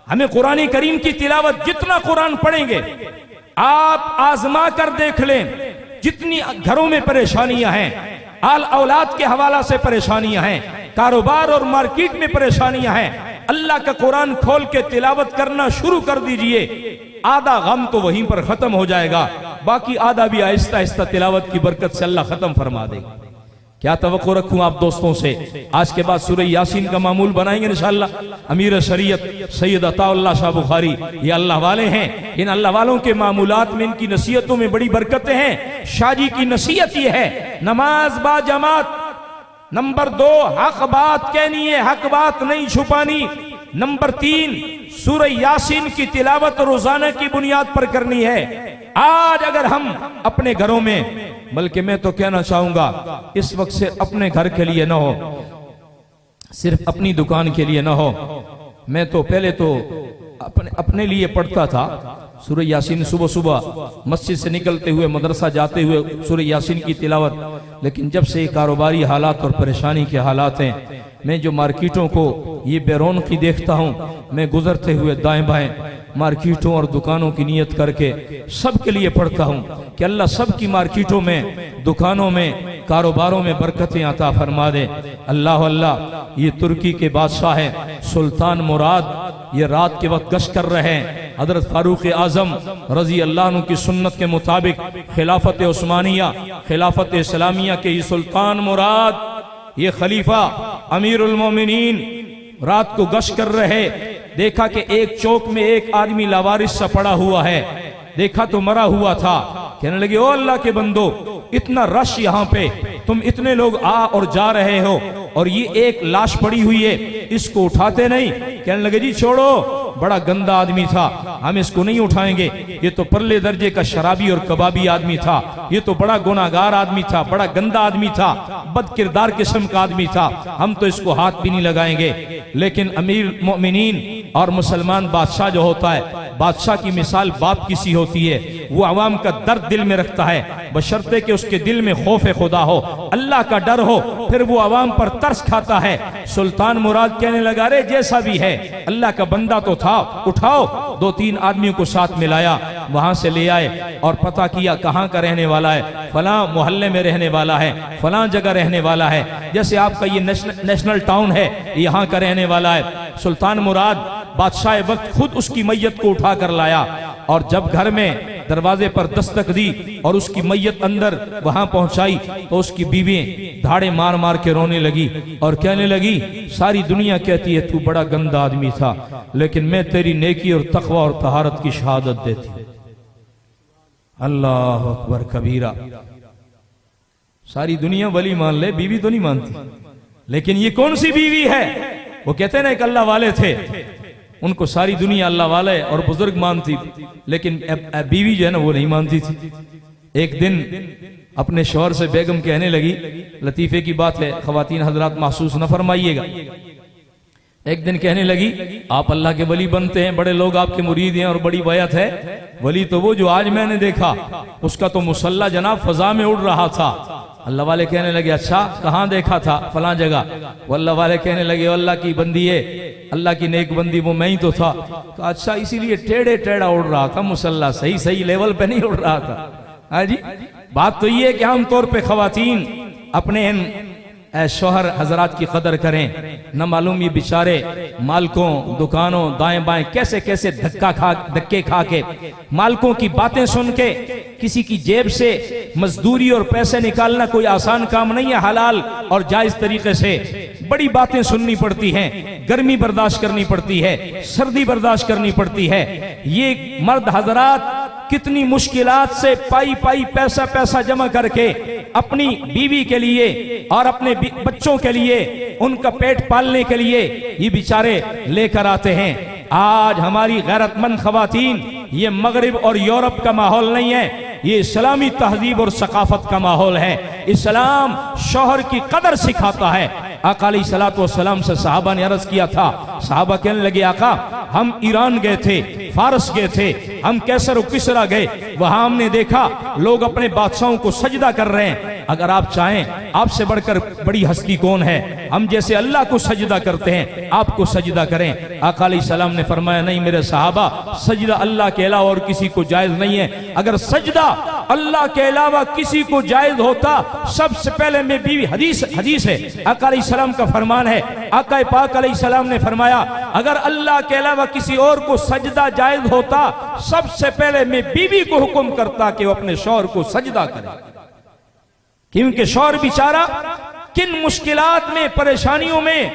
हमें कुरान करीम की तिलावत, जितना कुरान पढ़ेंगे आप आजमा कर देख लें, जितनी घरों में परेशानियां हैं, आल औलाद के हवाला से परेशानियां हैं, कारोबार और मार्केट में परेशानियां हैं, अल्लाह का कुरान खोल के तिलावत करना शुरू कर दीजिए, आधा गम तो वहीं पर खत्म हो जाएगा, बाकी आधा भी आहिस्ता आहिस्ता तिलावत की बरकत से अल्लाह खत्म फरमा देगा। क्या तवक्को रखूं आप दोस्तों से, आज के बाद सूरह यासीन का मामूल बनाएंगे इंशाअल्लाह। अमीर शरीयत सैयद अताउल्लाह शाह बुखारी ये अल्लाह वाले हैं, इन अल्लाह वालों के मामूलात में, इनकी नसीहतों में बड़ी बरकतें हैं। शाह जी की नसीहत ये है नमाज बा जमात। नंबर 2 हक बात कहनी है, हक बात नहीं छुपानी। नंबर 3 सूरह यासीन की तिलावत रोजाना की बुनियाद पर करनी है। आज अगर हम अपने घरों में, बल्कि मैं तो कहना चाहूंगा इस वक्त से अपने घर के लिए ना हो, सिर्फ अपनी दुकान के लिए ना हो, मैं तो पहले तो अपने लिए पढ़ता था सूरह यासीन, सुबह सुबह मस्जिद से निकलते हुए मदरसा जाते हुए सूरह यासीन की तिलावत। लेकिन जब से कारोबारी हालात और परेशानी के हालात हैं, मैं जो मार्केटों को ये बेरौनकी देखता हूँ, मैं गुजरते हुए दाएं बाएं मार्केटों और दुकानों की नियत करके सबके लिए पढ़ता हूँ कि अल्लाह सबकी मार्केटों में, दुकानों में, कारोबारों में बरकतें अता फरमा दे। अल्लाह अल्लाह। ये तुर्की के बादशाह हैं सुल्तान मुराद, ये रात के वक्त गश्त कर रहे हैं। हजरत फारूक आजम रजी अल्लाह अन्हु की सुन्नत के मुताबिक खिलाफत उस्मानिया, खिलाफत इस्लामिया के ये सुल्तान मुराद, ये खलीफा अमीरुल मोमिनीन रात को गश्त कर रहे, देखा कि एक चौक में एक आदमी लावारिस सा पड़ा हुआ है, देखा तो मरा हुआ था। कहने लगे ओ अल्लाह के बंदो, इतना रश यहाँ पे, तुम इतने लोग आ और जा रहे हो और ये एक लाश पड़ी हुई है, इसको उठाते नहीं? कहने लगे जी छोड़ो, बड़ा गंदा आदमी था, हम इसको नहीं उठाएंगे, ये तो परले दर्जे का शराबी और कबाबी आदमी था, ये तो बड़ा गुनाहगार आदमी था, बड़ा गंदा आदमी था, बद किरदार किस्म का आदमी था, हम तो इसको हाथ भी नहीं लगाएंगे। लेकिन अमीर मोमिनीन और मुसलमान बादशाह जो होता है, बादशाह की मिसाल बाप किसी होती है, वो अवाम का दर्द दिल में रखता है, बशर्ते कि उसके दिल में खौफ खुदा हो, अल्लाह का डर हो, फिर वो अवाम पर तरस खाता है। सुल्तान मुराद कहने लगा, रे जैसा भी है अल्लाह का बंदा तो था, उठाओ। 2-3 आदमियों को साथ मिलाया, वहां से ले आए और पता किया कहाँ का रहने वाला है, फलां मोहल्ले में रहने वाला है, फलां जगह रहने वाला है, जैसे आपका ये नेशनल टाउन है, यहाँ का रहने वाला है। सुल्तान मुराद बादशाह वक्त खुद उसकी मैयत को उठा कर लाया और जब घर में दरवाजे पर दस्तक दी और उसकी मैयत अंदर वहां पहुंचाई तो उसकी बीवी धाड़े मार मार के रोने लगी और कहने लगी, सारी दुनिया कहती है तू बड़ा गंदा आदमी था, लेकिन मैं तेरी नेकी और तकवा और तहारत की शहादत देती। अल्लाह अकबर कबीरा। सारी दुनिया वली मान ले, बीवी तो नहीं मानती। लेकिन ये कौन सी बीवी है? वो कहते ना एक अल्लाह वाले थे, उनको सारी दुनिया अल्लाह वाले और बुजुर्ग मानती, लेकिन बीवी जो है ना वो नहीं मानती थी। एक दिन अपने शौहर से बेगम कहने लगी, लतीफे की बात है, खवातीन हजरात महसूस न फरमाइएगा। एक दिन कहने लगी, आप अल्लाह के वली बनते हैं, बड़े लोग आपके मुरीद हैं और बड़ी बैत है। वली तो वो जो आज मैंने देखा, उसका तो मुसल्ला जनाब फजा में उड़ रहा था। अल्लाह वाले कहने लगे, अच्छा कहाँ देखा था? फलां जगह। वो अल्लाह वाले कहने लगे, अल्लाह की बंदी है, अल्लाह की नेक बंदी, वो मैं ही तो था। तो अच्छा इसीलिए टेढ़े टेढ़ा उड़ रहा था मुसल्ला, सही सही लेवल पे नहीं उड़ रहा था। हाँ जी, बात तो ये है कि आमतौर पे खवातीन अपने इन शौहर हजरात की कदर करें। न मालूम ये बेचारे मालकों दुकानों दाएं बाएं कैसे कैसे धक्के खा के मालकों की बातें सुन के, किसी की जेब से मजदूरी और पैसे निकालना कोई आसान काम नहीं है। हलाल और जायज तरीके से बड़ी बातें सुननी पड़ती हैं, गर्मी बर्दाश्त करनी पड़ती है, सर्दी बर्दाश्त करनी पड़ती है। ये मर्द हजरात कितनी मुश्किलात से पाई पाई पैसा जमा करके अपनी बीवी के लिए और अपने बच्चों के लिए, उनका पेट पालने के लिए ये बेचारे लेकर आते हैं। आज हमारी गैरतमंद खवातीन, ये मगरिब और यूरोप का माहौल नहीं है, ये इस्लामी तहजीब और सकाफत का माहौल है। इस्लाम शौहर की कदर सिखाता है। आका अलैहिस्सलातु वस्सलाम से सहाबा ने अर्ज किया था, सहाबा कहने लगे, आका हम ईरान गए थे, फारस गए थे, हम कैसर और किसरा गए, वहां हमने देखा लोग अपने बादशाहों को सजदा कर रहे हैं। अगर आप चाहें, आपसे बढ़कर बड़ी हस्ती कौन है? हम जैसे अल्लाह को सजदा करते हैं आपको सजदा करें। आका अलैहिस्सलाम ने फरमाया, नहीं मेरे सहाबा, सजदा अल्लाह के अलावा और किसी को जायज नहीं है। अगर सजदा अल्लाह के अलावा किसी को जायज होता, सबसे पहले मैं बीवी, हदीस है, आका अलैहिस्सलाम का फरमान है, आका पाक अलैहिस्सलाम ने फरमाया, अगर अल्लाह के अलावा किसी और को सजदा जायज होता, सबसे पहले मैं बीवी को हुक्म करता कि वो अपने शौहर को सजदा करे। क्योंकि शौहर बेचारा किन मुश्किलात में, परेशानियों में,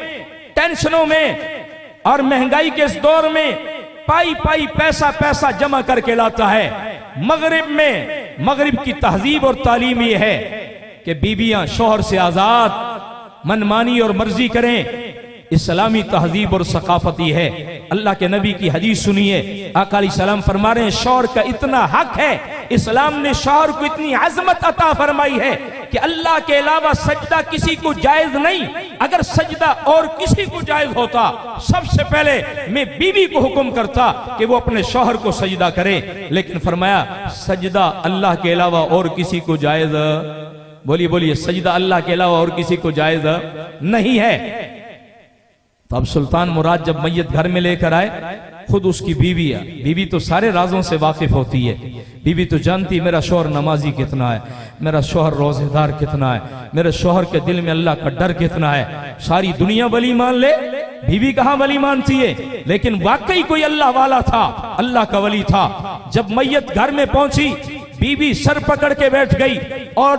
टेंशनों में और महंगाई के इस दौर में पाई पाई पैसा जमा करके लाता है। मगरिब में, मगरिब की तहजीब और तालीम यह है कि बीबियां शौहर से आजाद, मनमानी और मर्जी करें। इस्लामी तहजीब और सकाफती है। अल्लाह के नबी की हदीस सुनिए, आका अलैहिस्सलाम फरमा रहे हैं, शौहर का इतना हक है, इस्लाम ने शौहर को इतनी अजमत अता फरमाई है कि अल्लाह के अलावा सजदा किसी को जायज नहीं। अगर सजदा और किसी को जायज होता, सबसे पहले मैं बीवी को हुक्म करता कि वो अपने शौहर को सजदा करे। लेकिन फरमाया, सजदा अल्लाह के अलावा और किसी को जायज, बोलिए सजदा अल्लाह के अलावा और किसी को जायज नहीं है। तो अब सुल्तान मुराद जब मैयत घर में लेकर आए, खुद उसकी बीवी तो सारे राजों से वाकिफ होती है। बीवी तो जानती मेरा शौहर नमाजी कितना है, मेरा शौहर रोजेदार कितना है, मेरे शौहर के दिल में अल्लाह का डर कितना है। सारी दुनिया वली मान ले, बीवी कहाँ वली मानती है? लेकिन वाकई कोई अल्लाह वाला था, अल्लाह का वली था। जब मैयत घर में पहुंची, बीवी सर पकड़ के बैठ गई और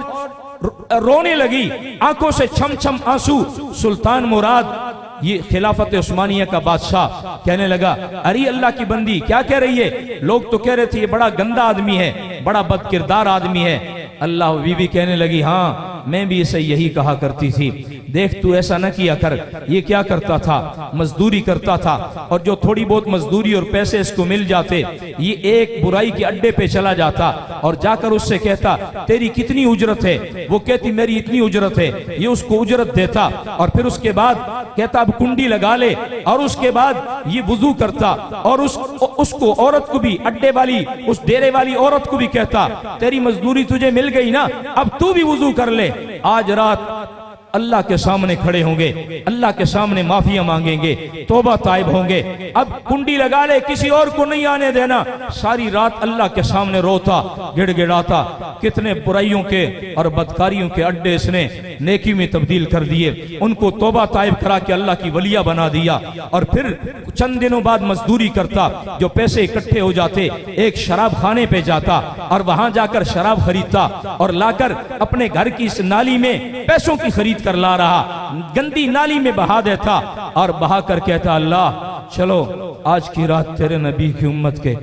रोने लगी, आंखों से छम छम आंसू। सुल्तान मुराद, ये खिलाफत उस्मानिया का बादशाह, कहने लगा, अरे अल्लाह की बंदी क्या कह रही है? लोग तो कह रहे थे ये बड़ा गंदा आदमी है, बड़ा बदकिरदार आदमी है। अल्लाह बीवी कहने लगी, हाँ मैं भी इसे यही कहा करती थी, देख तू ऐसा न किया कर। ये क्या करता था, मजदूरी करता था, और जो थोड़ी बहुत मजदूरी और पैसे इसको मिल जाते, ये एक बुराई के अड्डे पे चला जाता और जाकर उससे कहता तेरी कितनी उजरत है, वो कहती मेरी इतनी उजरत है, ये उसको उजरत देता और फिर उसके बाद कहता अब कुंडी लगा ले, और उसके बाद ये वुजू करता और उसको औरत को भी, अड्डे वाली उस डेरे वाली औरत को भी कहता तेरी मजदूरी तुझे मिल गई ना, अब तू भी वुजू कर ले। आज रात अल्लाह के सामने खड़े होंगे, अल्लाह के सामने माफिया मांगेंगे, तौबा ताइब होंगे, अब कुंडी लगा ले, किसी और को नहीं आने देना। सारी रात अल्लाह के सामने रोता गिड़गिड़ाता। कितने बुराइयों के और बदकारियों के अड्डे इसने नेकी में तब्दील कर दिए, उनको तौबा ताइब करा के अल्लाह की वलिया बना दिया। और फिर चंद दिनों बाद मजदूरी करता, जो पैसे इकट्ठे हो जाते एक शराब खाने पे जाता और वहां जाकर शराब खरीदता और लाकर अपने घर की इस नाली में पैसों की खरीद कर ला रहा, गंदी नाली में बहा देता और बहा कर कहता अल्लाह चलो आज की रात तेरे नबी की उम्मत के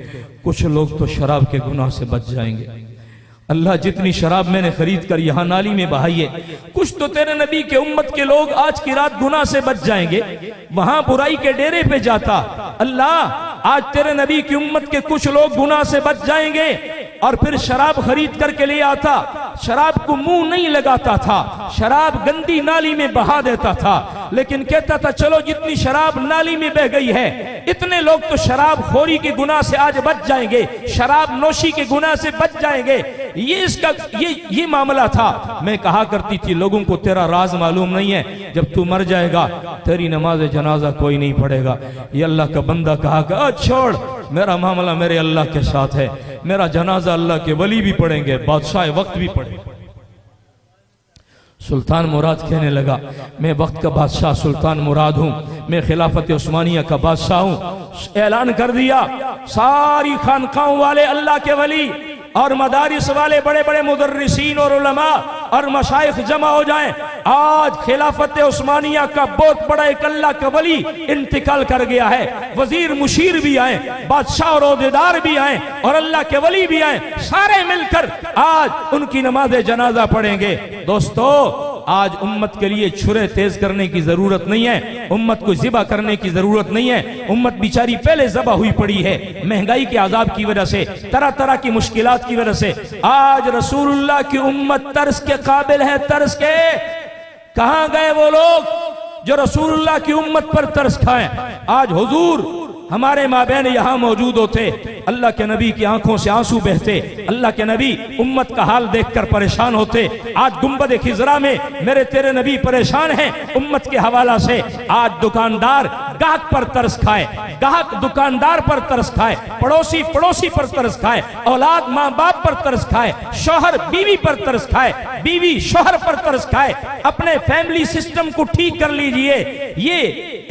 कुछ लोग तो शराब के गुनाह से बच जाएंगे। अल्लाह जितनी शराब मैंने खरीद कर यहाँ नाली में बहाई है, कुछ तो तेरे नबी के उम्मत के लोग आज की रात गुनाह से बच जाएंगे। वहां बुराई के डेरे पे जाता, अल्लाह आज तेरे नबी की उम्मत के कुछ लोग गुनाह से बच जाएंगे, और फिर शराब खरीद करके ले आता। शराब को मुंह नहीं लगाता था, शराब गंदी नाली में बहा देता था, लेकिन कहता था चलो जितनी शराब नाली में बह गई है, इतने लोग तो शराब खोरी के गुनाह से आज बच जाएंगे, शराब नोशी के गुनाह से बच जाएंगे। ये मामला था। मैं कहा करती थी लोगों को तेरा राज मालूम नहीं है, जब तू मर जाएगा तेरी नमाज जनाजा कोई नहीं पढ़ेगा। ये अल्लाह का बंदा कहा छोड़, मेरा मामला मेरे अल्लाह के साथ है, मेरा जनाजा अल्लाह के वली भी पढ़ेंगे, बादशाह वक्त भी पढ़ेंगे। सुल्तान मुराद कहने लगा मैं वक्त का बादशाह सुल्तान मुराद हूं, मैं खिलाफत उस्मानिया का बादशाह हूं। ऐलान कर दिया सारी खानकाहों वाले अल्लाह के वली और मदारिस वाले बड़े बड़े मुदर्रिसीन और उलमा और मशाइख जमा हो जाएं। आज खिलाफत उस्मानिया का बहुत बड़ा एक अल्लाह का वली इंतकाल कर गया है। वजीर मुशीर भी आए, बादशाह और ओहदेदार भी आए और अल्लाह के वली भी आए, सारे मिलकर आज उनकी नमाज जनाजा पढ़ेंगे। दोस्तों आज उम्मत के लिए छुरे तेज करने की जरूरत नहीं है, उम्मत को ज़िबा करने की जरूरत नहीं है। उम्मत बेचारी पहले ज़बा हुई पड़ी है, महंगाई के आजाब की वजह से, तरह तरह की मुश्किलात की वजह से। आज रसूलुल्लाह की उम्मत तरस के काबिल है, तरस के। कहां गए वो लोग जो रसूलुल्लाह की उम्मत पर तरस खाएं? आज हुजूर हमारे माबैन यहां मौजूद होते, अल्लाह के नबी की आंखों से आंसू बहते, अल्लाह के नबी उम्मत का हाल देखकर परेशान होते। आज गुंबद खिजरा में मेरे तेरे नबी परेशान हैं उम्मत के हवाला से। आज दुकानदार गाहक पर तरस खाए, गाहक दुकानदार पर तरस खाए, पड़ोसी पड़ोसी पर तरस खाए, औलाद माँ बाप पर तरस खाए, शौहर बीवी पर तरस खाए, बीवी शौहर पर तरस खाए। अपने फैमिली सिस्टम को ठीक कर लीजिए। ये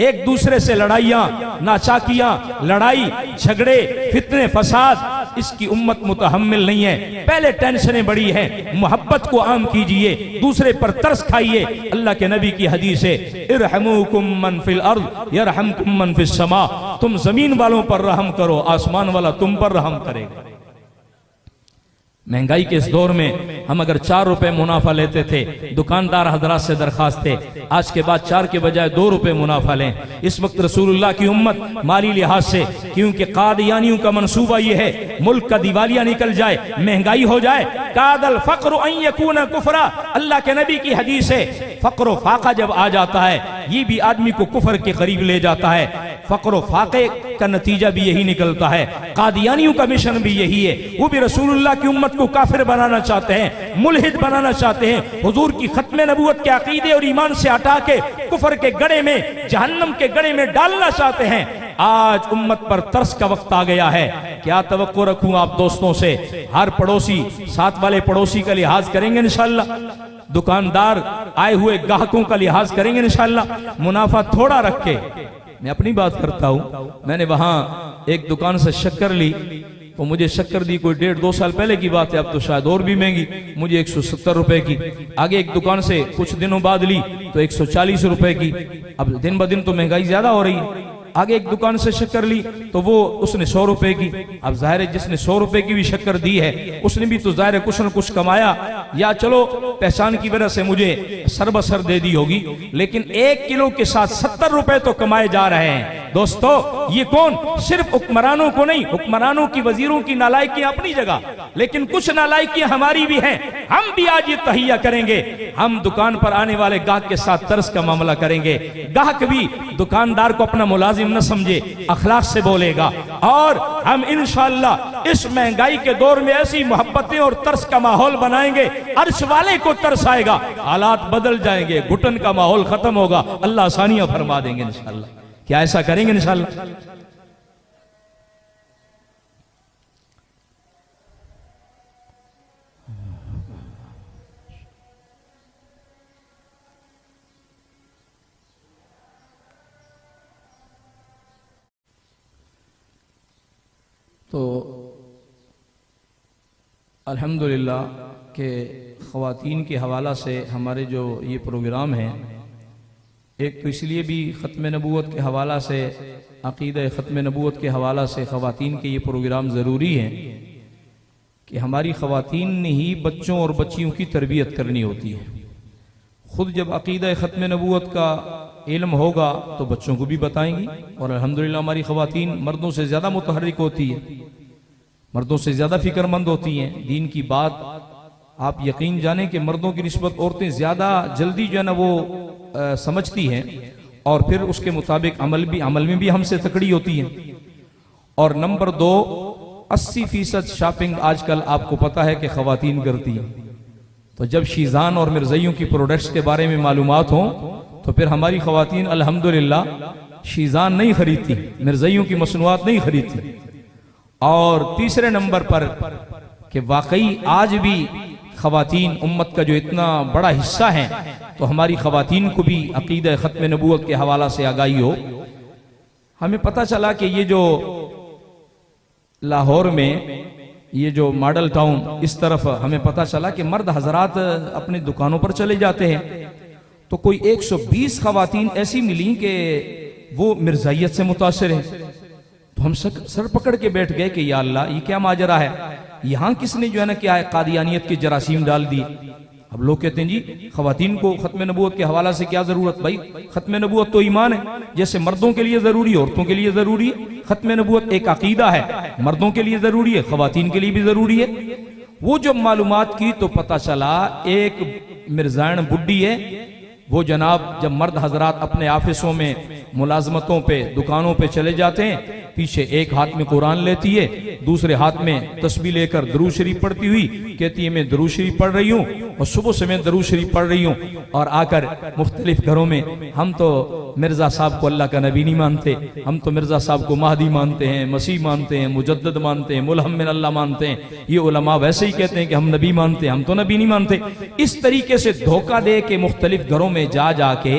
एक दूसरे से लड़ाइयां, नाचाकियां, लड़ाई झगड़े, फितने फसाद, इसकी उम्मत मुतहम्मिल नहीं है। पहले टेंशनें बड़ी हैं, मोहब्बत को आम कीजिए, दूसरे पर तरस खाइए। अल्लाह के नबी की हदीस है इरहमुकुम मन फिल अर्द यरहमकुम मन फिस समा, तुम जमीन वालों पर रहम करो, आसमान वाला तुम पर रहम करेगा। महंगाई के इस दौर में हम अगर 4 रुपए मुनाफा लेते थे, दुकानदार हजरात से दरखास्त थे आज के बाद 4 के बजाय 2 रुपए मुनाफा लें। इस वक्त रसूलुल्लाह की उम्मत माली लिहाज से, क्योंकि कादियानियों का मंसूबा यह है मुल्क का दिवालिया निकल जाए, महंगाई हो जाए, कादल फक्र अन यकून कुफरा, अल्लाह के नबी की हदीस है। फक्र फाका जब आ जाता है ये भी आदमी को कुफर के करीब ले जाता है। फक्र फाके का नतीजा भी यही निकलता है। कादियानियों का मिशन भी यही है, वो भी रसूलुल्लाह की उम्मत को काफिर बनाना चाहते हैं, मुल्हिद बनाना चाहते हैं, हुजूर की खत्म नबूवत के अकीदे और ईमान से हटा के कुफर के गड़े में, जहन्नम के गड़े में डालना चाहते हैं। आज उम्मत पर तरस का वक्त आ गया है। क्या तवक्को रखूं आप दोस्तों से? हर पड़ोसी साथ वाले पड़ोसी का लिहाज करेंगे इंशाअल्लाह, दुकानदार आए हुए ग्राहकों का लिहाज करेंगे इंशाअल्लाह, मुनाफा थोड़ा रख के। मैं अपनी बात करता हूं, मैंने वहां एक दुकान से शक्कर ली तो मुझे शक्कर दी कोई 1.5-2 साल पहले की बात है, अब तो शायद और भी महंगी, मुझे 170 रुपए की। आगे एक दुकान से कुछ दिनों बाद ली तो 140 रुपए की। अब दिन ब दिन तो महंगाई ज्यादा हो रही है। आगे एक दुकान से शक्कर ली तो वो उसने 100 रुपए की। अब जाहिर है जिसने 100 रुपए की भी शक्कर दी है उसने भी तो जाहिर है कुछ न कुछ कमाया, या चलो पहचान की वजह से मुझे सरबसर दे दी होगी, लेकिन 1 किलो के साथ 70 रुपए तो कमाए जा रहे हैं। दोस्तों ये कौन? सिर्फ हुक्मरानों को नहीं, हुक्मरानों की वजीरों की नालायकियां अपनी जगह, लेकिन कुछ नालायकियां हमारी भी हैं। हम भी आज ये तहिया करेंगे, हम दुकान पर आने वाले गाहक के साथ तरस का मामला करेंगे। गाहक भी दुकानदार को अपना मुलाजिम न समझे, अखलाक से बोलेगा। और हम इंशाअल्लाह इस महंगाई के दौर में ऐसी मोहब्बतें और तरस का माहौल बनाएंगे, अर्श वाले को तरस आएगा, हालात बदल जाएंगे, घुटन का माहौल खत्म होगा, अल्लाह आसानियां फरमा देंगे इंशाअल्लाह। क्या ऐसा करेंगे इंशाअल्लाह? तो अल्हम्दुलिल्लाह के ख़वातीन के हवाला से हमारे जो ये प्रोग्राम हैं, एक तो इसलिए भी ख़त्म नबूवत के हवाला से, अक़ीदा ख़त्म नबूवत के हवाला से ख़वातीन के ये प्रोग्राम ज़रूरी हैं कि हमारी ख़वातीन ने ही बच्चों और बच्चियों की तरबियत करनी होती है। ख़ुद जब अक़ीदा ख़त्म नबूवत का इल्म होगा तो बच्चों को भी बताएंगी। और अल्हम्दुलिल्लाह हमारी ख़वातीन मर्दों से ज़्यादा मुतहर्रिक होती है, मर्दों से ज़्यादा फ़िक्रमंद होती हैं। दीन की बात आप यकीन जानें कि मर्दों की निस्बत औरतें ज़्यादा जल्दी जो है ना वो समझती हैं, और फिर उसके मुताबिक अमल में भी हमसे तकड़ी होती हैं। और नंबर 2, 80% शॉपिंग आजकल आपको पता है कि ख़वातीन करती हैं। तो जब शीज़ान और मिर्ज़इयों की प्रोडक्ट्स के बारे में मालूमात हों तो फिर हमारी ख़वातीन अल्हम्दुलिल्लाह शीज़ान नहीं खरीदती, मिर्ज़इयों की मसनूआत नहीं खरीदती। और तीसरे नंबर पर कि वाकई आज भी ख़वातीन उम्मत का जो इतना बड़ा हिस्सा है, तो हमारी ख़वातीन को भी अक़ीदा ख़त्म नबूवत के हवाला से आगाही हो। हमें पता चला कि ये जो लाहौर में ये जो मॉडल टाउन, इस तरफ हमें पता चला कि मर्द हजरात अपने दुकानों पर चले जाते हैं, तो कोई 120 ख़वातीन ऐसी मिली कि वो मिर्ज़ाइयत से मुतासिर है। तो हम सर पकड़ के बैठ गए कि या अल्लाह, ये क्या माजरा है, यहाँ किसने जो है ना क्या है कादियानियत के जरासीम डाल दिए। अब लोग कहते हैं जी ख़वातीन को ख़त्म नबूवत के हवाला से क्या जरूरत। भाई ख़त्म नबूवत तो ईमान है, जैसे मर्दों के लिए जरूरी है औरतों के लिए जरूरी है। ख़त्म नबूवत एक अकीदा है, मर्दों के लिए जरूरी है, ख़वातीन के लिए भी जरूरी है। वो जब मालूमात की तो पता चला एक मिर्ज़ान बुड्ढी है, वो जनाब जब मर्द हजरात अपने ऑफिसों में मुलाजमतों पे दुकानों पे चले जाते हैं, पीछे एक हाथ में कुरान लेती है, दूसरे हाथ में तस्बीह लेकर दरूद शरीफ पढ़ती हुई कहती है मैं दरूद शरीफ पढ़ रही हूँ, और सुबह से मैं दरूद शरीफ पढ़ रही हूँ। और आकर मुख्तलिफ घरों में, हम तो मिर्जा साहब को अल्लाह का नबी नहीं मानते, हम तो मिर्जा साहब को महदी मानते हैं, मसीह मानते हैं, मुजद्दद मानते हैं, मुल्हम मिन अल्लाह मानते हैं। ये उलमा वैसे ही कहते हैं कि हम नबी मानते हैं, हम तो नबी नहीं मानते। इस तरीके से धोखा दे के मुख्तलिफ घरों में जा जाके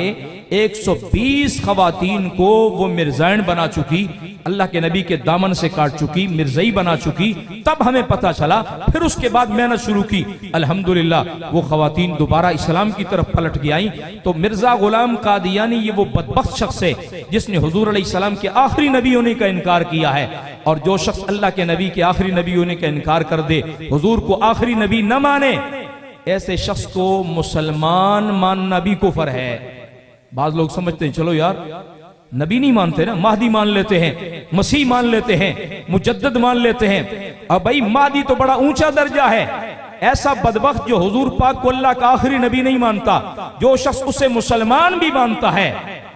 120 ख़वातीन को वो मिर्ज़ाइन बना चुकी, अल्लाह के नबी के दामन से काट चुकी, मिर्ज़ई बना चुकी। तब हमें पता चला, फिर उसके बाद मेहनत शुरू की। अल्हम्दुलिल्लाह वो ख़वातीन दोबारा इस्लाम की तरफ पलट के आई। तो मिर्ज़ा गुलाम कादियानी ये वो बदबख्त शख्स है जिसने हुजूर अलैहिस्सलाम के आखिरी नबी होने का इनकार किया है। और जो शख्स अल्लाह के नबी के आखिरी नबी होने का इनकार कर दे, हुजूर को आखिरी नबी न माने, ऐसे शख्स को मुसलमान मानना भी कुफ्र है। बाज लोग समझते हैं चलो यार नबी नहीं मानते ना, महदी मान लेते हैं, मसीह मान लेते हैं, मुजद्दद मान लेते हैं। अब भाई महदी तो बड़ा ऊंचा दर्जा है। ऐसा बदबख्त जो हुजूर पाक को अल्लाह का आखिरी नबी नहीं मानता, जो शख्स उसे मुसलमान भी मानता है,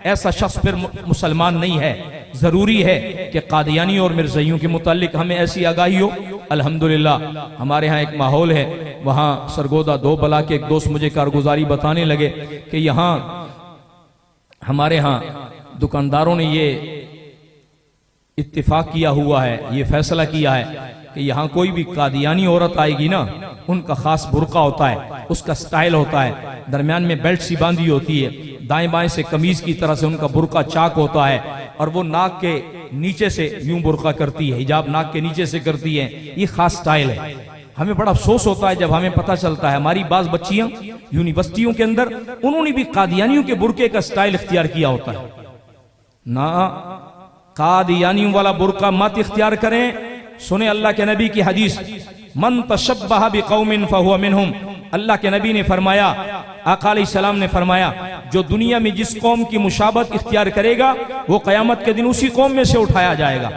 ऐसा शख्स फिर मुसलमान नहीं है। जरूरी है कि कादियानी और मिर्ज़इयों के मुतालिक हमें ऐसी आगाही हो। अल्हम्दुलिल्लाह हमारे यहाँ एक माहौल है, वहाँ सरगोदा दो बला के एक दोस्त मुझे कारगुजारी बताने लगे कि यहाँ हमारे यहाँ दुकानदारों ने ये इत्तिफाक किया हुआ है, ये फैसला किया है कि यहाँ कोई भी कादियानी औरत आएगी ना, उनका खास बुर्का होता है, उसका स्टाइल होता है, दरमियान में बेल्ट सी बांधी होती है, दाएं बाएं से कमीज की तरह से उनका बुर्का चाक होता है, और वो नाक के नीचे से यूं बुर्का करती है, हिजाब नाक के नीचे से करती है। ये खास स्टाइल है। हमें बड़ा अफसोस होता है जब हमें पता चलता है हमारी बाज बच्चियां यूनिवर्सिटियों के अंदर उन्होंने भी कादियानियों के बुर्के का स्टाइल इख्तियार किया होता है। ना, कादियानियों वाला बुर्का मत इख्तियार करें। सुने अल्लाह के नबी की हदीस, मन तशब्बह बिकौमिन फहुवा मिनहुम, अल्लाह के नबी ने फरमाया, आका अलैहिस्सलाम ने फरमाया, जो दुनिया में जिस कौम की मुशाबत इख्तियार करेगा वो क़यामत के दिन उसी कौम में से उठाया जाएगा।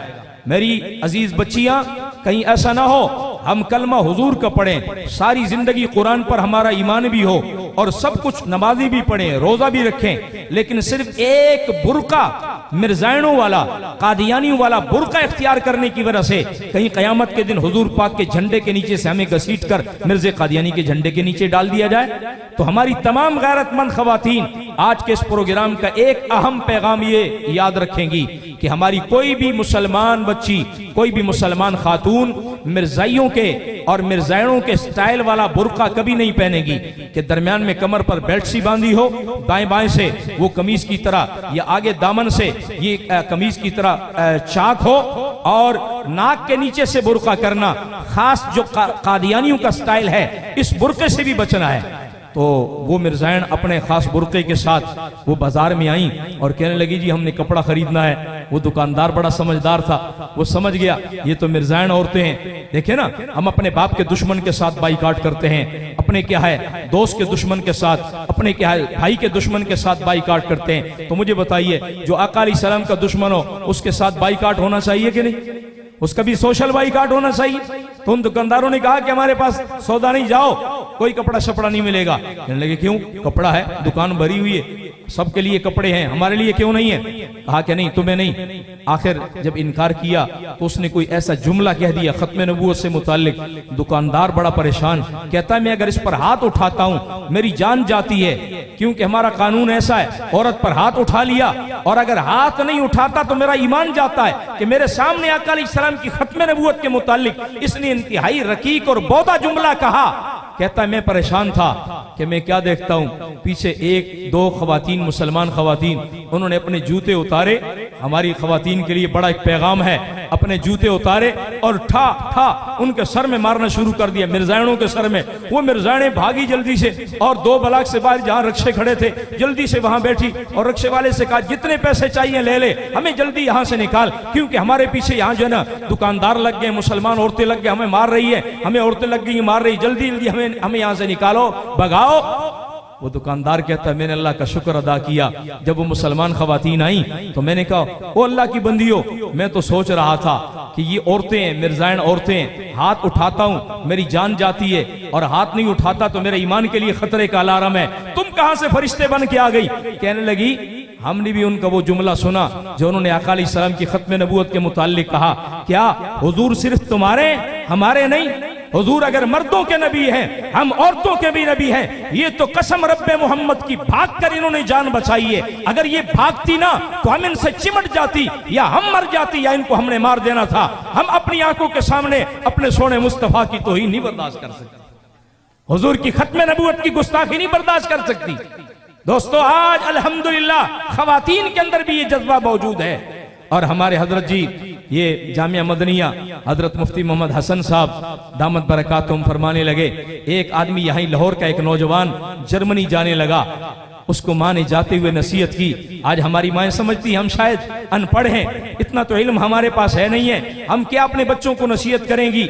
मेरी अजीज बच्चियां, कहीं ऐसा ना हो हम कलमा हुजूर का पढ़ें, सारी जिंदगी कुरान पर हमारा ईमान भी हो और सब कुछ, नमाजी भी पढ़ें, रोजा भी रखें, लेकिन सिर्फ एक बुरका, मिर्जाइनों वाला, कादियानियों वाला बुरका इख्तियार करने की वजह से कहीं कयामत के दिन हुजूर पाक के झंडे के नीचे से हमें घसीट कर मिर्जे कादियानी के झंडे के नीचे डाल दिया जाए। तो हमारी तमाम गैरतमंद खवातीन आज के इस प्रोग्राम का एक अहम पैगाम ये याद रखेंगी कि हमारी कोई भी मुसलमान बच्ची, कोई भी मुसलमान खातून मिर्जाइयों के और मिर्जाइनों के स्टाइल वाला बुरका कभी नहीं पहनेगी कि दरमियान में कमर पर बेल्ट सी बांधी हो, दाएं बाएं से वो कमीज की तरह या आगे दामन से ये कमीज की तरह चाक हो, और नाक के नीचे से बुरका करना, खास जो कादियानियों का स्टाइल है, इस बुरके से भी बचना है। तो वो मिर्जाइन अपने खास बुरके के साथ वो बाजार में आई और कहने लगी, जी हमने कपड़ा खरीदना है। वो दुकानदार बड़ा समझदार था, वो समझ गया ये तो मिर्जाइन औरतें हैं। देखे ना, हम अपने बाप के दुश्मन के साथ बाइकाट करते हैं, अपने क्या है दोस्त के दुश्मन के साथ, अपने क्या है भाई के दुश्मन के साथ बाइकाट करते हैं। तो मुझे बताइए, जो आका अलैहिस्सलाम का दुश्मन हो उसके साथ बाइकाट होना चाहिए कि नहीं? उसका भी सोशल बाइकाट होना चाहिए। तो उन दुकानदारों ने कहा कि हमारे पास सौदा नहीं, जाओ, कोई कपड़ा शपड़ा नहीं मिलेगा। कहने लगे, क्यों? कपड़ा है, दुकान भरी हुई है, सबके लिए कपड़े हैं, हमारे लिए क्यों नहीं है? कहा कि नहीं, तुम्हें नहीं। आखिर जब इनकार किया तो उसने कोई ऐसा जुमला कह दिया खत्म नबूवत से मुताल्लिक। दुकानदार बड़ा परेशान, कहता है मैं अगर इस पर हाथ उठाता हूं मेरी जान जाती है, क्योंकि हमारा कानून ऐसा है, औरत पर हाथ उठा लिया और अगर हाथ नहीं उठाता तो मेरा ईमान जाता है कि मेरे सामने आका अलैहिस्सलाम की खत्म नबूवत के मुताल्लिक इसने इंतहाई रकीक और बौदा जुमला कहा। कहता है मैं परेशान था कि मैं क्या देखता हूं, पीछे एक दो खवातीन, मुसलमान खवातीन, उन्होंने अपने जूते उतारे। हमारी खवातीन के लिए बड़ा एक पैगाम है, अपने जूते उतारे और ठा ठा उनके सर में मारना शुरू कर दिया, मिर्जाइनों के सर में। वो मिर्जाइने भागी जल्दी से और 2 ब्लॉक से बाहर जहां रक्षे खड़े थे जल्दी से वहां बैठी और रक्षे वाले से कहा, जितने पैसे चाहिए ले ले, हमें जल्दी यहां से निकाल, क्योंकि हमारे पीछे यहाँ जो है ना दुकानदार लग गए, मुसलमान औरतें लग गए, हमें मार रही है, हमें औरतें लग गई मार रही, जल्दी जल्दी हमें यहां से निकालो, भगाओ। वो दुकानदार कहता है मैंने अल्लाह का शुक्र अदा किया, जब वो मुसलमान खवातीन आई तो मैंने कहा, ओ अल्लाह की बंदियों, मैं तो सोच रहा था कि ये औरतें, मिर्जाइन औरतें, हाथ उठाता हूं मेरी जान जाती है और हाथ नहीं उठाता तो मेरे ईमान के लिए खतरे का अलार्म है, तुम कहां से फरिश्ते बन के आ गई? कहने लगी, हमने भी उनका वो जुमला सुना जो उन्होंने आका अलैहिस्सलाम की खत्म नबूवत के मुताल्लिक कहा, क्या हुजूर सिर्फ तुम्हारे हमारे नहीं, हुजूर अगर मर्दों के नबी हैं, हम औरतों के भी नबी हैं। ये तो कसम रब्बे मोहम्मद की, भाग कर इन्होंने जान बचाई है, अगर ये भागती ना तो हम इनसे चिमट जाती या हम मर जाती या इनको हमने मार देना था। हम अपनी आंखों के सामने अपने सोने मुस्तफा की तौहीन नहीं बर्दाश्त कर सकते, हुजूर की खत्म नबूवत की गुस्ताखी नहीं बर्दाश्त कर सकती। दोस्तों, आज अल्हम्दुलिल्लाह खवातीन के अंदर भी ये जज्बा मौजूद है। और हमारे हजरत जी, ये जामिया मदनिया हजरत मुफ्ती मोहम्मद हसन साहब दामत बरकातुहुम फरमाने लगे, एक आदमी यहाँ लाहौर का एक नौजवान जर्मनी जाने लगा, उसको माँ ने जाते हुए नसीहत की। आज हमारी माएँ समझती हम शायद अनपढ़ हैं, इतना तो इल्म हमारे पास है नहीं है, हम क्या अपने बच्चों को नसीहत करेंगी?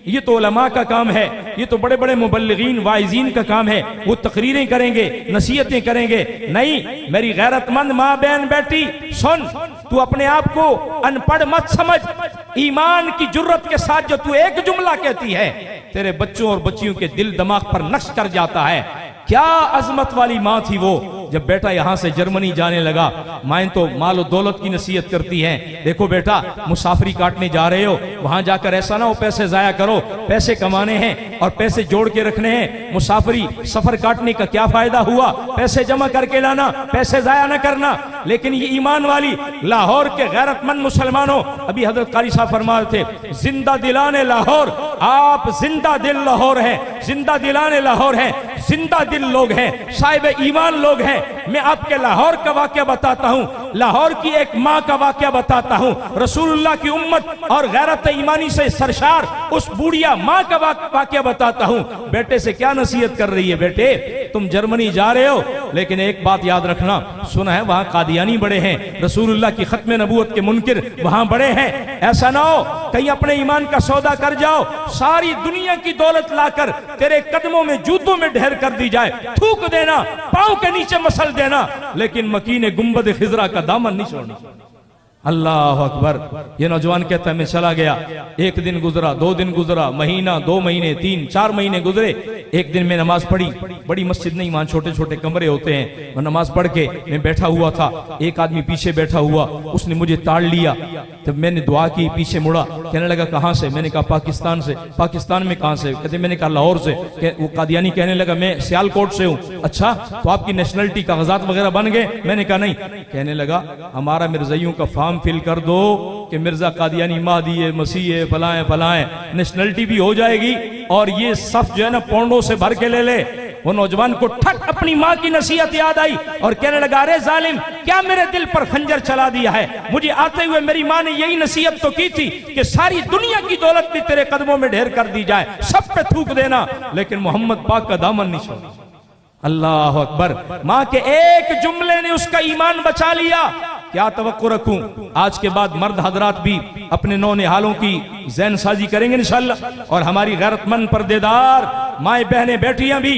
ये तो उलमा का काम है, ये तो बड़े बड़े मुबल्लिगीन वाइजीन का काम है, वो तकरीरें करेंगे, नसीहतें करेंगे। नहीं, मेरी गैरतमंद माँ बहन बेटी सुन, तू अपने आप को अनपढ़ मत समझ, ईमान की जुर्रत के साथ जो तू एक जुमला कहती है तेरे बच्चों और बच्चियों के दिल दिमाग पर नक्श कर जाता है। क्या अजमत वाली माँ थी वो, जब बेटा यहां से जर्मनी जाने लगा। माएँ तो माल और दौलत की नसीहत करती हैं, देखो बेटा मुसाफरी काटने जा रहे हो, वहां जाकर ऐसा ना हो पैसे जाया करो, पैसे कमाने हैं और पैसे जोड़ के रखने हैं, मुसाफरी सफर काटने का क्या फायदा हुआ, पैसे जमा करके लाना, पैसे जाया ना करना। लेकिन ये ईमान वाली लाहौर के गैरतमंद मुसलमानों, अभी हजरत कारी साहब फरमा थे, जिंदा दिलाने लाहौर, आप जिंदा दिल लाहौर है, जिंदा दिलाने लाहौर है, जिंदा दिल लोग हैं, साहिब ईमान लोग हैं। मैं आपके लाहौर का वाकया बताता हूँ, लाहौर की एक माँ का वाकया बताता हूँ। रसूलुल्लाह की उम्मत और गैरत ईमानी से सरशार उस बूढ़िया माँ का वाकया बताता हूँ। बेटे से क्या नसीहत कर रही है, बेटे तुम जर्मनी जा रहे हो, लेकिन एक बात याद रखना, सुना है वहां कादियानी बड़े हैं, रसूलुल्लाह की खत्म नबूवत के मुनकिर वहां बड़े हैं। ऐसा ना हो कहीं अपने ईमान का सौदा कर जाओ, सारी दुनिया की दौलत लाकर तेरे कदमों में जूतों में ढेर कर दी जाए, थूक देना, पांव के नीचे मसल देना, लेकिन मकीन गुंबद खिजरा का दामन नहीं छोड़ना। अल्लाह अकबर। ये नौजवान कहता है मैं चला गया, एक दिन गुजरा, 2 दिन गुजरा, महीना, 2 महीने, 3, 4 महीने गुजरे। एक दिन मैं नमाज पढ़ी, बड़ी मस्जिद नहीं, वहां छोटे छोटे कमरे होते हैं, मैं नमाज पढ़ के मैं बैठा हुआ था, एक आदमी पीछे बैठा हुआ, उसने मुझे ताड़ लिया। जब मैंने दुआ की, पीछे मुड़ा, कहने लगा कहां से? मैंने कहा पाकिस्तान से। पाकिस्तान में कहां से? कहते मैंने कहा लाहौर से। वो कादियानी कहने लगा मैं सियालकोट से हूं। अच्छा, तो आपकी नेशनलिटी कागजात वगैरह बन गए? मैंने कहा नहीं। कहने लगा हमारा मिर्जाइयों का फॉर्म फिल कर दो कि मिर्जा कादियानी महदी है, मसीह है, फलाएं फलाएं, नेशनलिटी भी हो जाएगी और ये सफ जो है ना पौंडों से भर के ले ले। वो नौजवान को ठक अपनी माँ की नसीहत याद आई और कहने लगा अरे जालिम, क्या मेरे दिल पर खंजर चला दिया है? मुझे आते हुए मेरी माँ ने यही नसीहत तो की थी कि सारी दुनिया की दौलत भी तेरे कदमों में ढेर कर दी जाए, सब पे थूक देना, लेकिन मोहम्मद पाक का दामन नहीं छोड़ना। अल्लाह अकबर। माँ के एक जुमले ने उसका ईमान बचा लिया। क्या तवक्को रखूं, आज के बाद मर्द हजरात भी अपने नौनिहालों की ज़ैन साजी करेंगे इंशाअल्लाह, और हमारी गैरतमंद पर्देदार माए बहनें बेटियां भी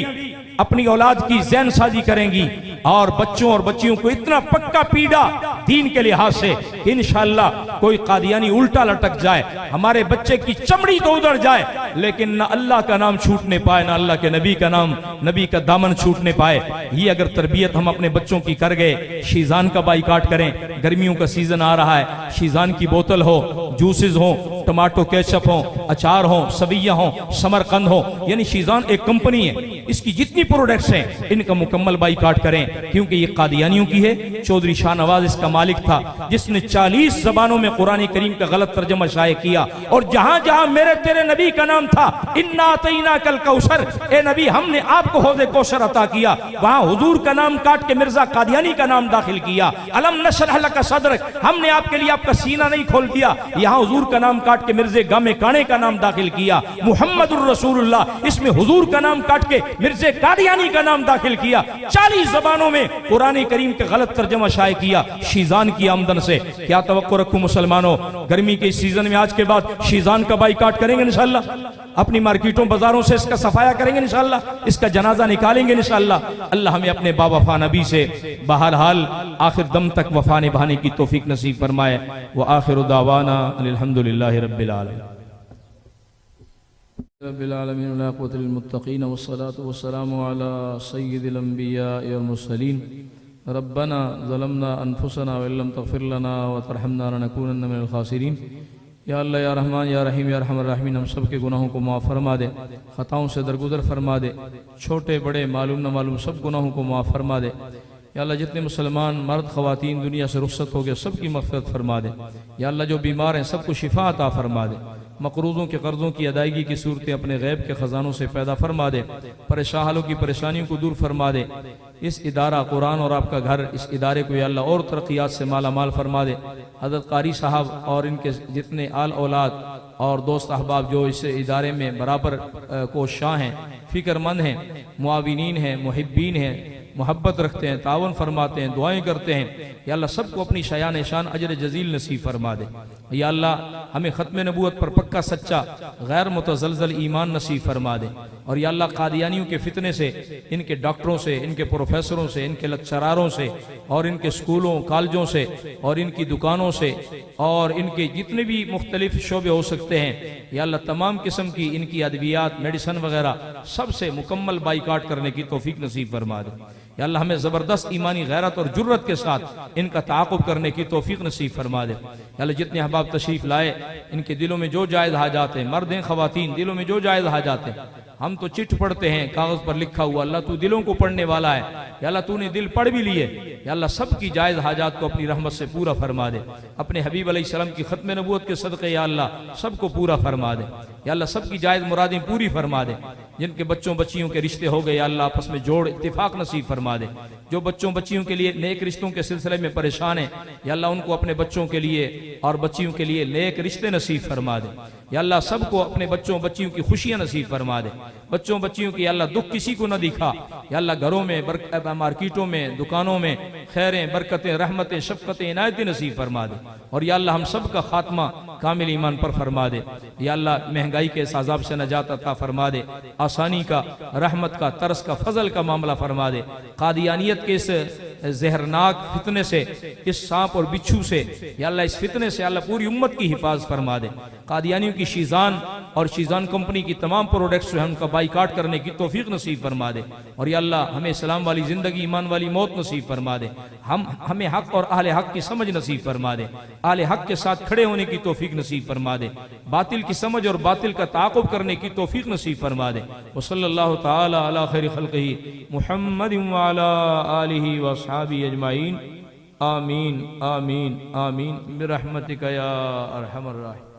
अपनी औलाद की ज़ैन साजी करेंगी और बच्चों और बच्चियों को इतना पक्का पीड़ा दीन के लिहाज से इंशाअल्लाह कोई कादियानी उल्टा लटक जाए, हमारे बच्चे की चमड़ी तो उधर जाए, लेकिन ना अल्लाह का नाम छूटने पाए, ना अल्लाह के नबी का नाम, नबी का दामन छूटने पाए। ये अगर तरबियत हम अपने बच्चों की कर गए, शीजान का बाइकाट करें, गर्मियों का सीजन आ रहा है, शीजान की बोतल हो, जूसेस हो, टमाटो केचप हो, अचार हो, सविया हो, समरकंद हो, यानी शीजान एक कंपनी है, इसकी जितनी प्रोडक्ट्स हैं इनका मुकम्मल बाइकाट करें, क्योंकि ये कादियानियों की है। चौधरी शाहनवाज इसका मालिक था जिसने 40 जबानों में कुरान करीम का गलत तर्जमा शाये किया, और जहां जहां मेरे तेरे नबी का नाम था, इन्ना अतईना कल कौसर, ए नबी हमने आपको हौज़े कौसर अता किया, वहां हुजूर का नाम काट के मिर्जा कादियानी का नाम दाखिल किया। अलम नशरह लका सदरक, हमने आपके लिए आपका सीना नहीं खोल दिया, यहां हुजूर का नाम काट के मिर्जे गामे काने का नाम दाखिल किया। मुहम्मदुर रसूलुल्लाह, इसमें हुजूर का नाम काट के मिर्जे कादियानी का नाम दाखिल किया। 40 जबानों में कुरान करीम का गलत तर्जमा शाये किया शीजान की आमदन से। क्या तवक्को रखूं मुसलमानों, गर्मी के सीजन में आज के बाद शीजान का बाइकाट करेंगे इंशाअल्लाह, अपनी मार्केटों बाजारों से इसका सफाया करेंगे इंशाअल्लाह, इसका जनाजा निकालेंगे इंशाअल्लाह। अल्लाह हमें अपने बावफा नबी से बहरहाल आखिर दम तक वफा निभाने की तौफीक नसीब फरमाए। व आखिरु दावाना अल्हम्दुलिल्लाहि रब्बिल आलमीन। रब्बिल आलमीन व अक़वतुल मुत्तक़ीन वस्सलातु वस्सलामु अला सय्यिदिल अंबिया वल मुरसलीन। रब्बना ज़लमना अनफुसना व लम तग़फिर लना व तरहमना लनकूनन्ना मिनल खासिरीन। या अल्लाह या रहमान या रहीम या अरहमर राहिमीन, हम सब के गुनाहों को माफ़ फरमा दे, ख़ताओं से दरगुजर फरमा दे, छोटे बड़े मालूम न मालूम सब गुनाहों को माफ़ फरमा दे। या अल्लाह जितने मुसलमान मर्द ख़वातीन दुनिया से रुख़्सत हो गए सब की मग़फ़िरत फरमा दे। या अल्लाह जो बीमार हैं सबको शिफा अता फरमा दे, मक़रूज़ों के कर्ज़ों की अदायगी की सूरतें अपने गैब के ख़जानों से पैदा फरमा दे, परेशान हालों की परेशानियों को दूर फरमा दे। इस इदारा कुरान और आपका घर, इस इदारे को या अल्लाह और तरक्यात से माला माल फरमा दे। हज़रत कारी साहब और इनके जितने आल औलाद और दोस्त अहबाब जो इस इदारे में बराबर कोशां हैं, फ़िक्रमंद हैं, मुआविनीन हैं, मुहिब्बीन हैं, मोहब्बत रखते हैं, तावन फरमाते हैं, दुआएं करते हैं, या अल्लाह सबको अपनी शायान शान अजर जजील नसीब फरमा दे। या अल्लाह हमें ख़त्म नबूवत पर पक्का सच्चा गैर मुतज़लज़ल ईमान नसीब फरमा दे। और या अल्लाह कादियानियों के फितने से, इनके डॉक्टरों से, इनके प्रोफेसरों से, इनके लेक्चरारों से और इनके स्कूलों कॉलेजों से और इनकी दुकानों से और इनके जितने भी मुख्तलिफ शोबे हो सकते हैं, या अल्लाह तमाम किस्म की इनकी अद्वियात, मेडिसन वगैरह सबसे मुकम्मल बाइकाट करने की तौफीक नसीब फरमा दे। या अल्लाह हमें ज़बरदस्त ईमानी गैरत और जुर्रत के साथ इनका ताक़ुब करने की तौफीक नसीब फरमा दे। या अल्लाह जितने अहबाब तशरीफ़ लाए, इनके दिलों में जो जायज़ हाजात हैं, मर्द हैं ख़वातीन, दिलों में जो जायज़ हाजात हैं, हम तो चिट पढ़ते हैं कागज़ पर लिखा हुआ, अल्लाह तू दिलों को पढ़ने वाला है। या अल्लाह तूने दिल पढ़ भी लिए, या अल्लाह सब की जायज़ हाजात को अपनी रहमत से पूरा फरमा दे। अपने हबीब अलैहिस्सलाम की ख़त्म नबूवत के सदक़े या अल्लाह सबको पूरा फरमा दे। या अल्लाह सब की जायज़ मुरादें पूरी फरमा दे। जिनके बच्चों बच्चियों के रिश्ते हो गए या अल्लाह आपस में जोड़ इत्तिफाक नसीब फरमा दे। जो बच्चों बच्चियों के लिए नेक रिश्तों के सिलसिले में परेशान है या अल्लाह उनको अपने बच्चों के लिए और बच्चियों के लिए नेक रिश्ते नसीब फरमा दे। या अल्लाह सबको अपने बच्चों बच्चियों की खुशियां नसीब फरमा दे। बच्चों बच्चियों की अल्लाह दुख किसी को न दिखा। या अल्लाह घरों में मार्केटों में दुकानों में खैरें बरकतें रहमतें शफकतें इनायतें नसीब फरमा दे। और या अल्लाह हम सब का खात्मा कामिल ईमान पर फरमा दे। या अल्लाह महंगाई के इस अज़ाब से नजात अता फरमा दे। आसानी का रहमत का तरस का फजल का मामला फरमा दे। कादियानियत के इस जहरनाक फितने से, इस सांप और बिच्छू से या अल्लाह इस फितने से अल्लाह पूरी उम्मत की हिफाजत फरमा दे। कादियानियों की शीज़ान और शीज़ान कंपनी की तमाम प्रोडक्ट्स जो है उनका बाइकाट करने की तौफीक नसीब फरमा दे। और या अल्लाह हमें इस्लाम वाली ज़िंदगी ईमान वाली मौत नसीब फरमा दे। हमें हक और अहले हक की समझ नसीब फरमा दे। अहले हक के साथ खड़े होने की तौफीक नसीब फरमा दे। बातिल की समझ और बातिल का ताक़ुब करने की तौफीक नसीब फरमा दे। व सल्लल्लाहु तआला अला खैरि खल्क़िही मुहम्मद व अला आलिहि व अस्हाबिही अजमाइन। आमीन आमीन आमीन बिरहमतिका या अरहमर राहिमीन।